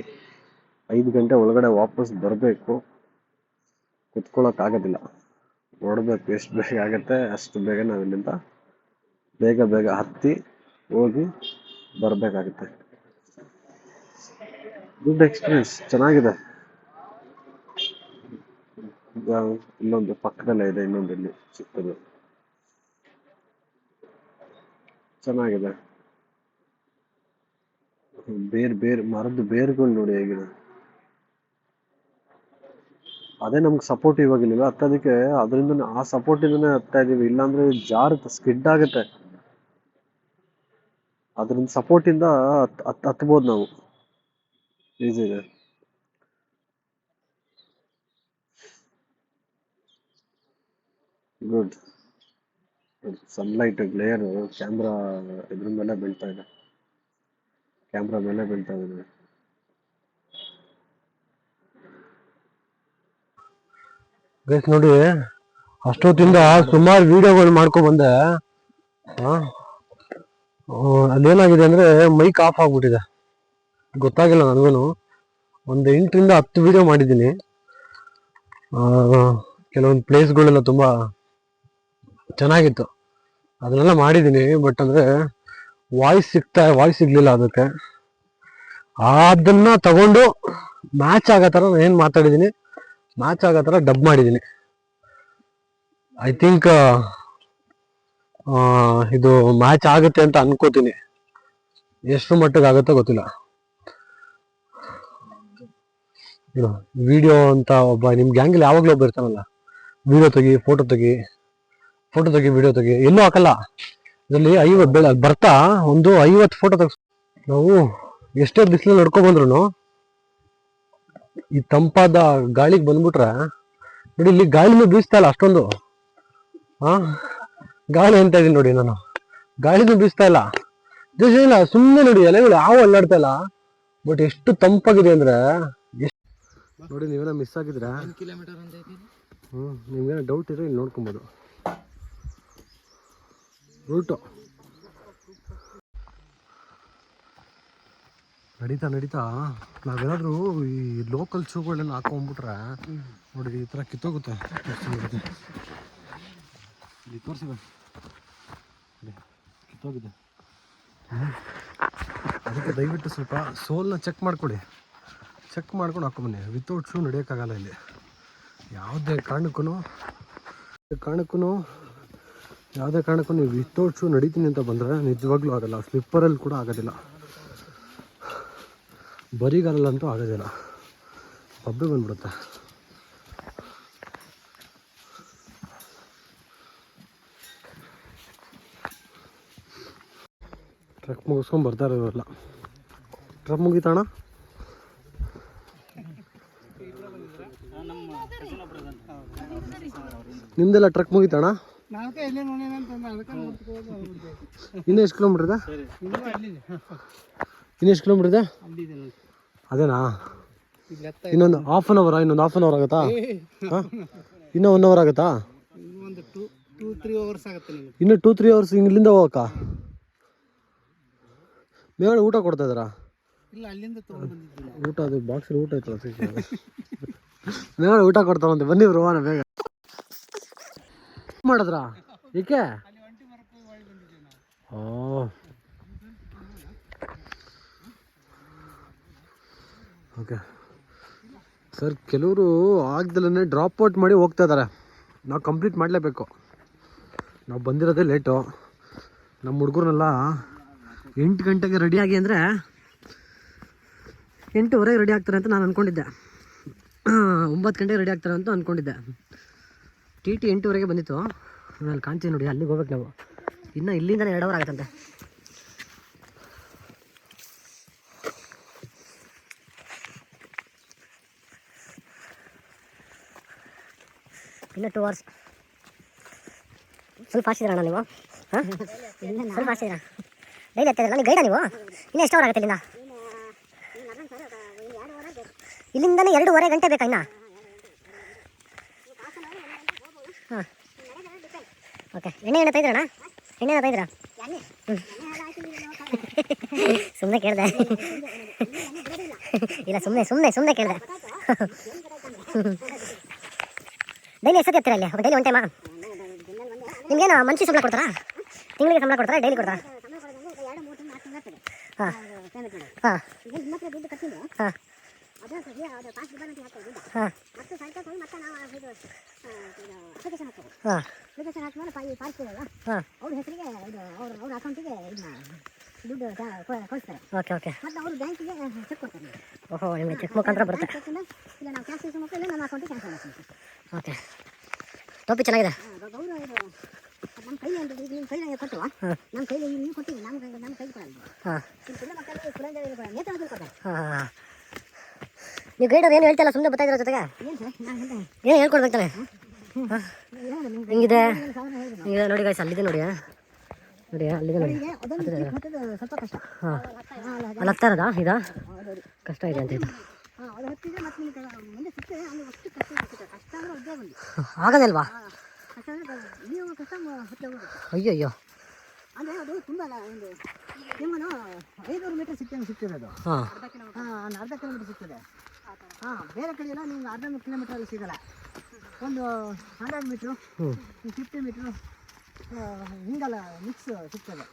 5 ಗಂಟೆ ಒಳಗಡೆ ವಾಪಸ್ ಬರಬೇಕು. ಕುತ್ಕೊಳ್ಳೋಕ್ಕಾಗೋದಿಲ್ಲ. ನೋಡಬೇಕು ಎಷ್ಟು ಬೇಗ ಆಗುತ್ತೆ ಅಷ್ಟು ಬೇಗ ನಾವು ಇಲ್ಲಿಂದ ಬೇಗ ಹತ್ತಿ ಹೋಗಿ ಬರಬೇಕಾಗುತ್ತೆ. ಗುಡ್ ಎಕ್ಸ್ಪೀರಿಯನ್ಸ್, ಚೆನ್ನಾಗಿದೆ. ಇಲ್ಲೊಂದು ಪಕ್ಕದಲ್ಲೇ ಇದೆ, ಇನ್ನೊಂದು ಇಲ್ಲಿ ಚಿಕ್ಕದು ಚೆನ್ನಾಗಿದೆ. ಮರದ ಬೇರುಗಳು ನೋಡಿ ಹೇಗಿದೆ. ಅದೇ ನಮ್ಗೆ ಸಪೋರ್ಟ್ ಇವಾಗಿಲ್ಲ ಹತ್ತೋದಕ್ಕೆ. ಅದರಿಂದ ಆ ಸಪೋರ್ಟ್ ಇಂದನೇ ಹತ್ತಾ ಇದೀವಿ. ಇಲ್ಲಾಂದ್ರೆ ಜಾರುತ್ತೆ, ಸ್ಕಿಡ್ ಆಗುತ್ತೆ. ಅದರಿಂದ ಸಪೋರ್ಟ್ ಇಂದ ಹತ್ಬೋದು ನಾವು ಈಸಿ ಇದೆ. ಗುಡ್. ಸನ್ಲೈಟ್ ಗ್ಲೇಯರ್ ಕ್ಯಾಮ್ರಾ ಇದ್ರ ಮೇಲೆ ಬೀಳ್ತಾ ಇದೆ. ಕ್ಯಾಮ್ರಾ ಮೇಲೆ ಬೀಳ್ತಾ ಇದೆ. ಗೈಸ್ ನೋಡಿ, ಅಷ್ಟೊತ್ತಿಂದ ಸುಮಾರು ವಿಡಿಯೋಗಳು ಮಾಡ್ಕೊಂಡ್ ಬಂದೆ. ಅದೇನಾಗಿದೆ ಅಂದ್ರೆ ಮೈಕ್ ಆಫ್ ಆಗ್ಬಿಟ್ಟಿದೆ, ಗೊತ್ತಾಗಿಲ್ಲ ನನಗೂ. ಒಂದು 8-10 ವಿಡಿಯೋ ಮಾಡಿದ್ದೀನಿ. ಕೆಲವೊಂದು ಪ್ಲೇಸ್ಗಳೆಲ್ಲ ತುಂಬಾ ಚೆನ್ನಾಗಿತ್ತು, ಅದನ್ನೆಲ್ಲ ಮಾಡಿದ್ದೀನಿ. ಬಟ್ ಅಂದ್ರೆ ವಾಯ್ಸ್ ಸಿಗ್ಲಿಲ್ಲ ಅದಕ್ಕೆ. ಅದನ್ನ ತಗೊಂಡು ಮ್ಯಾಚ್ ಆಗೋ ಥರ ಏನು ಮಾತಾಡಿದ್ದೀನಿ, ಮ್ಯಾಚ್ ಆಗೋ ಥರ ಡಬ್ ಮಾಡಿದ್ದೀನಿ. ಐ ಥಿಂಕ್ ಇದು ಮ್ಯಾಚ್ ಆಗುತ್ತೆ ಅಂತ ಅನ್ಕೋತೀನಿ. ಎಷ್ಟು ಮಟ್ಟಿಗೆ ಆಗುತ್ತೋ ಗೊತ್ತಿಲ್ಲ. ವಿಡಿಯೋ ಅಂತ ಒಬ್ಬ ನಿಮ್ ಗ್ಯಾಂಗಲ್ಲಿ ಯಾವಾಗಲೂ ಒಬ್ಬ ಇರ್ತಾನಲ್ಲ, ವಿಡಿಯೋ ತೆಗಿ, ಫೋಟೋ ತೆಗಿ, ವಿಡಿಯೋ ತೆಗಿ, ಎಲ್ಲೂ ಹಾಕಲ್ಲ. ಇದರಲ್ಲಿ 50 ಬರ್ತಾ ಒಂದು 50 ಫೋಟೋ ತೆಗ್ಸ್. ನಾವು ಎಷ್ಟೇ ಬಿಸಿಲು ನಡ್ಕೊ ಬಂದ್ರು ಈ ತಂಪಾದ ಗಾಳಿಗೆ ಬಂದ್ಬಿಟ್ರೆ ನೋಡಿ, ಇಲ್ಲಿ ಗಾಳಿನೂ ಬೀಸ್ತಾ ಇಲ್ಲ ಅಷ್ಟೊಂದು. ಗಾಳಿ ಅಂತ ಇದೀನಿ ನೋಡಿ ನಾನು, ಗಾಳಿನೂ ಬೀಸ್ತಾ ಇಲ್ಲ, ಜಸ್ಟ್ ಇಲ್ಲ ಸುಮ್ಮನೆ ನೋಡಿ ಎಲೆಗಳು ಯಾವ ಅಲ್ಲಾಡ್ತಾ ಇಲ್ಲ. ಬಟ್ ಎಷ್ಟು ತಂಪಾಗಿದೆ ಅಂದ್ರೆ ನೋಡಿ. ನೀವೇನೋ ಮಿಸ್ ಆಗಿದ್ರೆ ನಿಮ್ಗೇನೋ ಡೌಟ್ ಇದ್ರೆ ಇಲ್ಲಿ ನೋಡ್ಕೊಬೋದು. ರೂಟು ನಡೀತಾ ನಡೀತಾ ನಾವೇನಾದರೂ ಈ ಲೋಕಲ್ ಶೂಗಳನ್ನ ಹಾಕೊಂಡ್ಬಿಟ್ರೆ ನೋಡಿ ಈ ಥರ ಕಿತ್ತೋಗುತ್ತೆ. ಇಲ್ಲಿ ತೋರಿಸಿದ ಕಿತ್ತೋಗಿದೆ. ಅದಕ್ಕೆ ದಯವಿಟ್ಟು ಸ್ವಲ್ಪ ಸೋಲ್ನ ಚೆಕ್ ಮಾಡ್ಕೊಳ್ಳಿ, ಚೆಕ್ ಮಾಡ್ಕೊಂಡು ಹಾಕೊಂಬನ್ನಿ. ವಿತೌಟ್ ಶೂ ನಡೆಯೋಕ್ಕಾಗಲ್ಲ ಇಲ್ಲಿ ಯಾವುದೇ ಕಾರಣಕ್ಕೂ ನೀವು ವಿತೌಟ್ ಶೂ ನಡೀತೀನಿ ಅಂತ ಬಂದರೆ ನಿಜವಾಗ್ಲೂ ಆಗಲ್ಲ. ಸ್ಲಿಪ್ಪರಲ್ಲಿ ಕೂಡ ಆಗೋದಿಲ್ಲ, ಬರಿಗಾಲಲ್ಲಂತೂ ಆಗೋದಿಲ್ಲ, ಬಬ್ಬೆ ಬಂದ್ಬಿಡುತ್ತೆ. ಟ್ರಕ್ ಮುಗಿಸ್ಕೊಂಡು ಬರ್ತಾ ಇರೋಲ್ಲ. ಟ್ರಕ್ ಮುಗಿತಾಣ? ನಿಮ್ದೆಲ್ಲ ಟ್ರಕ್ ಮುಗಿತಾಣ? ಇನ್ನು ಎಷ್ಟು ಕಿಲೋಮೀಟ್ರ್ ಇದೆ? ಇನ್ನೆಷ್ಟು ಕಿಲೋಮೀಟ್ರ್ ಇದೆ? ಅದೇನಾ? ಇನ್ನೊಂದು ಹಾಫ್ ಆನ್ ಅವರಾ? ಇನ್ನೊಂದು ಹಾಫ್ ಆನ್ ಅವರ್ ಆಗುತ್ತಾ? ಇನ್ನೂ 1 ಅವರ್ ಆಗುತ್ತಾ? ಇನ್ನು 2-3 ಅವರ್ಸ್ ಇಲ್ಲಿಂದ ಹೋಗಕ್ಕ? ಮೇಳೆ ಊಟ ಕೊಡ್ತಾ ಇದ್ದಾರಾ? ಊಟ ಅದು ಬಾಕ್ಸಲ್ಲಿ ಊಟ ಐತಲ್ಲ ಮೇಳೆ ಊಟ ಕೊಡ್ತಾರಂತೆ. ಬನ್ನಿ ರೋವಾನ ಬೇಗ ಮಾಡಿದ್ರಾ? ಏಕೆ? ಓಕೆ ಸರ್, ಕೆಲವರು ಆಗ್ದಲೇ ಡ್ರಾಪ್ ಔಟ್ ಮಾಡಿ ಹೋಗ್ತಾ ಇದ್ದಾರೆ. ನಾವು ಕಂಪ್ಲೀಟ್ ಮಾಡಲೇಬೇಕು. ನಾವು ಬಂದಿರೋದೇ ಲೇಟು. ನಮ್ಮ ಹುಡುಗರನ್ನೆಲ್ಲ 8 ಗಂಟೆಗೆ ರೆಡಿಯಾಗಿ ಅಂದರೆ 8:30 ರೆಡಿ ಆಗ್ತಾರೆ ಅಂತ ನಾನು ಅಂದ್ಕೊಂಡಿದ್ದೆ. 9 ಗಂಟೆಗೆ ರೆಡಿ ಆಗ್ತಾರೆ ಅಂತ ಅಂದ್ಕೊಂಡಿದ್ದೆ. ಟಿ 8:30ಗೆ ಬಂದಿತ್ತು. ಅಲ್ಲಿ ಕಾಣ್ತೀವಿ ನೋಡಿ, ಅಲ್ಲಿಗೆ ಹೋಗ್ಬೇಕು ನಾವು. ಇನ್ನು ಇಲ್ಲಿಂದಲೇ 2 ಅವರ್ ಆಗುತ್ತಂತೆ. ಇನ್ನು 2 ಅವರ್ಸ್. ಸ್ವಲ್ಪ ಫಾಸ್ಟ್ ಇದ್ದೀರಣ್ಣ ನೀವು? ಹಾಂ, ಸ್ವಲ್ಪ ಫಾಸ್ಟ್ ಇದ್ದೀರಾ? ಡೈಲಿ ಹತ್ತಿರಲ್ಲ ನೀವು? ಗೈಡ ನೀವು? ಇನ್ನು ಎಷ್ಟು ಅವರ್ ಆಗುತ್ತೆ ಇಲ್ಲಿಂದ? ಇಲ್ಲಿಂದನೇ 2.5 ಗಂಟೆ ಬೇಕಾ ಇನ್ನು? ಹಾಂ, ಓಕೆ. ಎಣ್ಣೆ ತೆಗೆದ್ರಣ್ಣ? ಎಣ್ಣೆ ತೆಗೆದ್ರಾ? ಸುಮ್ಮನೆ ಕೇಳಿದೆ. ಇಲ್ಲ ಸುಮ್ಮನೆ ಕೇಳಿದೆ. ಡೈಲಿ ಎಷ್ಟೊತ್ತಿ ಹತ್ತಿರ ಇಲ್ಲಿ? ಡೈಲಿ 1 ಟೈಮಾ? ನಿಮ್ಗೇನು ಮನ್ಸಿ ಸಂಬಳ ಕೊಡ್ತಾರಾ? ತಿಂಗಳಿಗೆ ಸಂಬಳ ಕೊಡ್ತಾರಾ? ಡೈಲಿ ಕೊಡ್ತಾರಾ? ಹಾಂ ಹಾಂ ಹಾಂ ಹಾಂ ಓಕೆ ಓಕೆ. ಓಹೋ, ನಿಮಗೆ ಚೆಕ್ ಮುಖಾಂತರ ಬರುತ್ತೆ. ಓಕೆ, ಟೋಪಿ ಚೆನ್ನಾಗಿದೆ. ನೀವು ಗೈಡರ್ ಏನು ಹೇಳ್ತಿಲ್ಲ, ಸುಮ್ಮನೆ ಬರ್ತಾ ಇದ್ರ ಜೊತೆಗೆ ಏನು ಹೇಳ್ಕೊಡ್ಬೇಕಂತಾನೆ. ಹಿಂಗಿದೆ ಹಿಂಗಿದೆ ನೋಡಿ ಗಾಯ್ಸ್, ಅಲ್ಲಿದೆ ನೋಡಿ. ನೋಡಿ ಅಲ್ಲಿದೆ ನೋಡಿ. ಹಾಂ, ಅಲ್ಲಿ ಹತ್ತಾ ಇರೋದಾ? ಇದಾ ಕಷ್ಟ ಇದೆ ಅಂತ ಇದು ಆಗದಲ್ವಾ? ಅಯ್ಯಯ್ಯೋ, ಅಂದರೆ ಅದು ತುಂಬ ಒಂದು ನಿಮ್ಮನ್ನು 500 ಮೀಟರ್ ಸಿಗ್ತಿರೋದು. ಹಾಂ, ಒಂದು ಅರ್ಧ ಕಿಲೋಮೀಟರ್ ಸಿಗ್ತದೆ. ಹಾಂ, ಬೇರೆ ಕಡೆ ಎಲ್ಲ ನಿಮ್ಗೆ ಅರ್ಧ ಕಿಲೋಮೀಟರ್ ಸಿಗೋಲ್ಲ. ಒಂದು 100 ಮೀಟ್ರು, 50 ಮೀಟ್ರು ಹಿಂಗೆಲ್ಲ ಮಿಕ್ಸ್ ಸಿಗ್ತದೆ.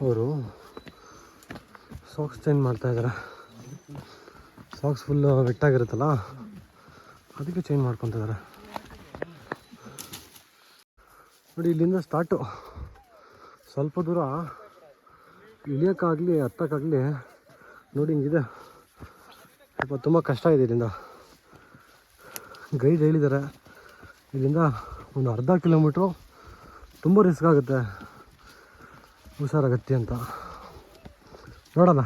ಅವರು ಸಾಕ್ಸ್ ಚೇಂಜ್ ಮಾಡ್ತಾ ಇದ್ದಾರೆ. ಸಾಕ್ಸ್ ಫುಲ್ಲು ವೆಟ್ಟಾಗಿರುತ್ತಲ್ಲ, ಅದಕ್ಕೆ ಚೇಂಜ್ ಮಾಡ್ಕೊತಿದ್ದಾರೆ ನೋಡಿ. ಇಲ್ಲಿಂದ ಸ್ಟಾರ್ಟು ಸ್ವಲ್ಪ ದೂರ ಇಳಿಯೋಕ್ಕಾಗಲಿ ಹತ್ತಕ್ಕಾಗಲಿ ನೋಡಿ ಹಿಂಗಿದೆ. ಸ್ವಲ್ಪ ತುಂಬ ಕಷ್ಟ ಇದೆ ಇಲ್ಲಿಂದ. ಗೈಡ್ ಹೇಳಿದ್ದಾರೆ ಇಲ್ಲಿಂದ ಒಂದು ಅರ್ಧ ಕಿಲೋಮೀಟ್ರು ತುಂಬ ರಿಸ್ಕ್ ಆಗುತ್ತೆ, ಹುಷಾರಾಗತ್ತಿ ಅಂತ. ನೋಡೋಣ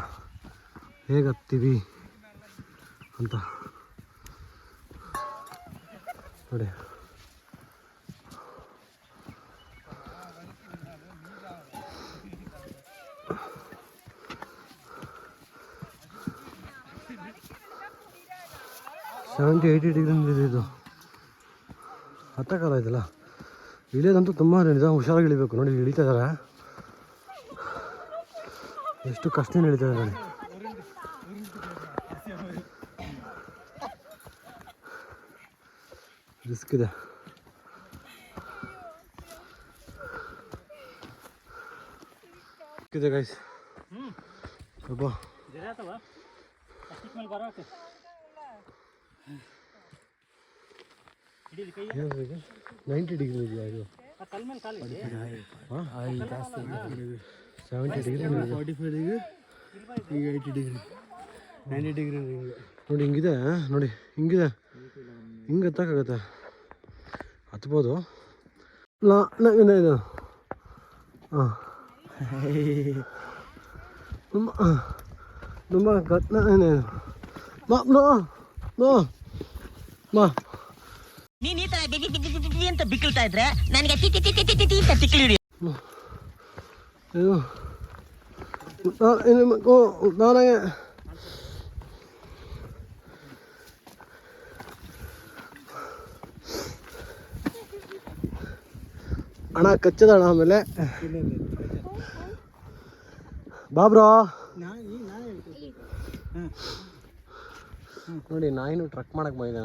ಹೇಗೆ ಹತ್ತೀವಿ ಅಂತ ನೋಡಿ. $70-80 ಡಿಗ್ರಿ ಇದೆ ಇದು. ಹತ್ತಕ್ಕಾಲ ಇದೆಲ್ಲ. ಇಳಿಯೋದಂತೂ ತುಂಬ ಹುಷಾರಾಗಿ ಇಳಿಬೇಕು. ನೋಡಿ ಇಳಿತಾ ಇದ್ದಾರೆ, ಎಷ್ಟು ಕಷ್ಟ ಇಳಿತಾ ಇದೆ ನೋಡಿ. ರಿಸ್ಕ್ ಇದೆ. ಗೈಸ್ ಸ್ವಲ್ಪ 90 ಡಿಗ್ರಿ ಇದೆಯಾ ಇದು? 70 ಡಿಗ್ರಿ, 45 ಡಿಗ್ರಿ, ಈಗ 80 ಡಿಗ್ರಿ, 90 ಡಿಗ್ರಿ ನೋಡಿ. ಹಿಂಗಿದೆ ನೋಡಿ, ಹಿಂಗಿದೆ. ಹಿಂಗೆ ಹತ್ತಕ್ಕಾಗತ್ತೆ, ಹತ್ಬೋದು. ಇದು ಹಾಂ ತುಂಬ ತುಂಬ ನೀನ್ ಈ ತರ ಅಂತ ಬಿಕ್ಕಳ್ತಾ ಇದ್ರೆ ನನಗೆ ತಿಕ್ಲಿ ನನಗೆ ಹಣ ಕಚ್ಚದ ಹಣ. ಆಮೇಲೆ ಬಾಬ್ರೋ ನೋಡಿ, ನಾಯಿನೂ ಟ್ರಕ್ ಮಾಡಕ್ಕೆ ಬಂದಿದ್ದೆ.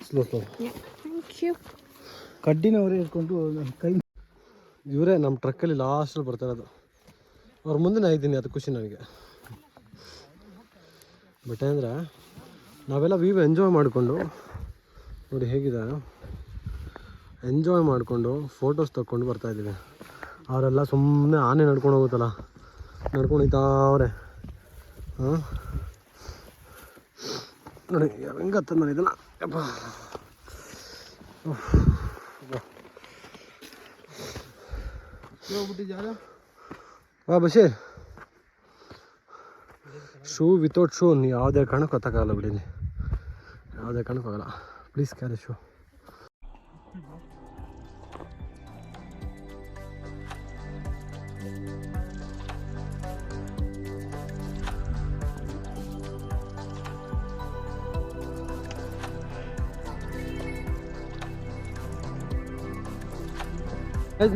ಸ್ಲೋ ಕಡ್ಡಿನವರೇ ಇಟ್ಕೊಂಡು ಕೈ. ಇವರೇ ನಮ್ಮ ಟ್ರಕ್ಕಲ್ಲಿ ಲಾಸ್ಟಲ್ಲಿ ಬರ್ತಾ ಇರೋದು. ಅವ್ರ ಮುಂದೆ ನಾ ಇದ್ದೀನಿ, ಅದು ಖುಷಿ ನನಗೆ. ಬಟ್ ಅಂದರೆ ನಾವೆಲ್ಲ ವ್ಯೂ ಎಂಜಾಯ್ ಮಾಡಿಕೊಂಡು ನೋಡಿ ಹೇಗಿದೆ, ಎಂಜಾಯ್ ಮಾಡಿಕೊಂಡು ಫೋಟೋಸ್ ತಗೊಂಡು ಬರ್ತಾಯಿದ್ದೀವಿ. ಅವರೆಲ್ಲ ಸುಮ್ಮನೆ ಆನೆ ನಡ್ಕೊಂಡು ಹೋಗುತ್ತಲ್ಲ, ನಡ್ಕೊಂಡು ಹೋಗ್ತಾವ್ರೆ. ಹಾಂ ನೋಡಿ ಹೆಂಗತ್ತ ನಾನು ಇದನ್ನು. ಯಪ್ಪ ವಾ ಬಶೀರ್, ಶೂ ವಿತೌಟ್ ಶೂ ಯಾವುದೇ ಕಾರಣಕ್ಕೂ ಹತ್ತಕ್ಕಾಗಲ್ಲ ಬಿಡಿ, ಯಾವುದೇ ಕಾರಣಕ್ಕೂ ಆಗಲ್ಲ. Please carry shoe.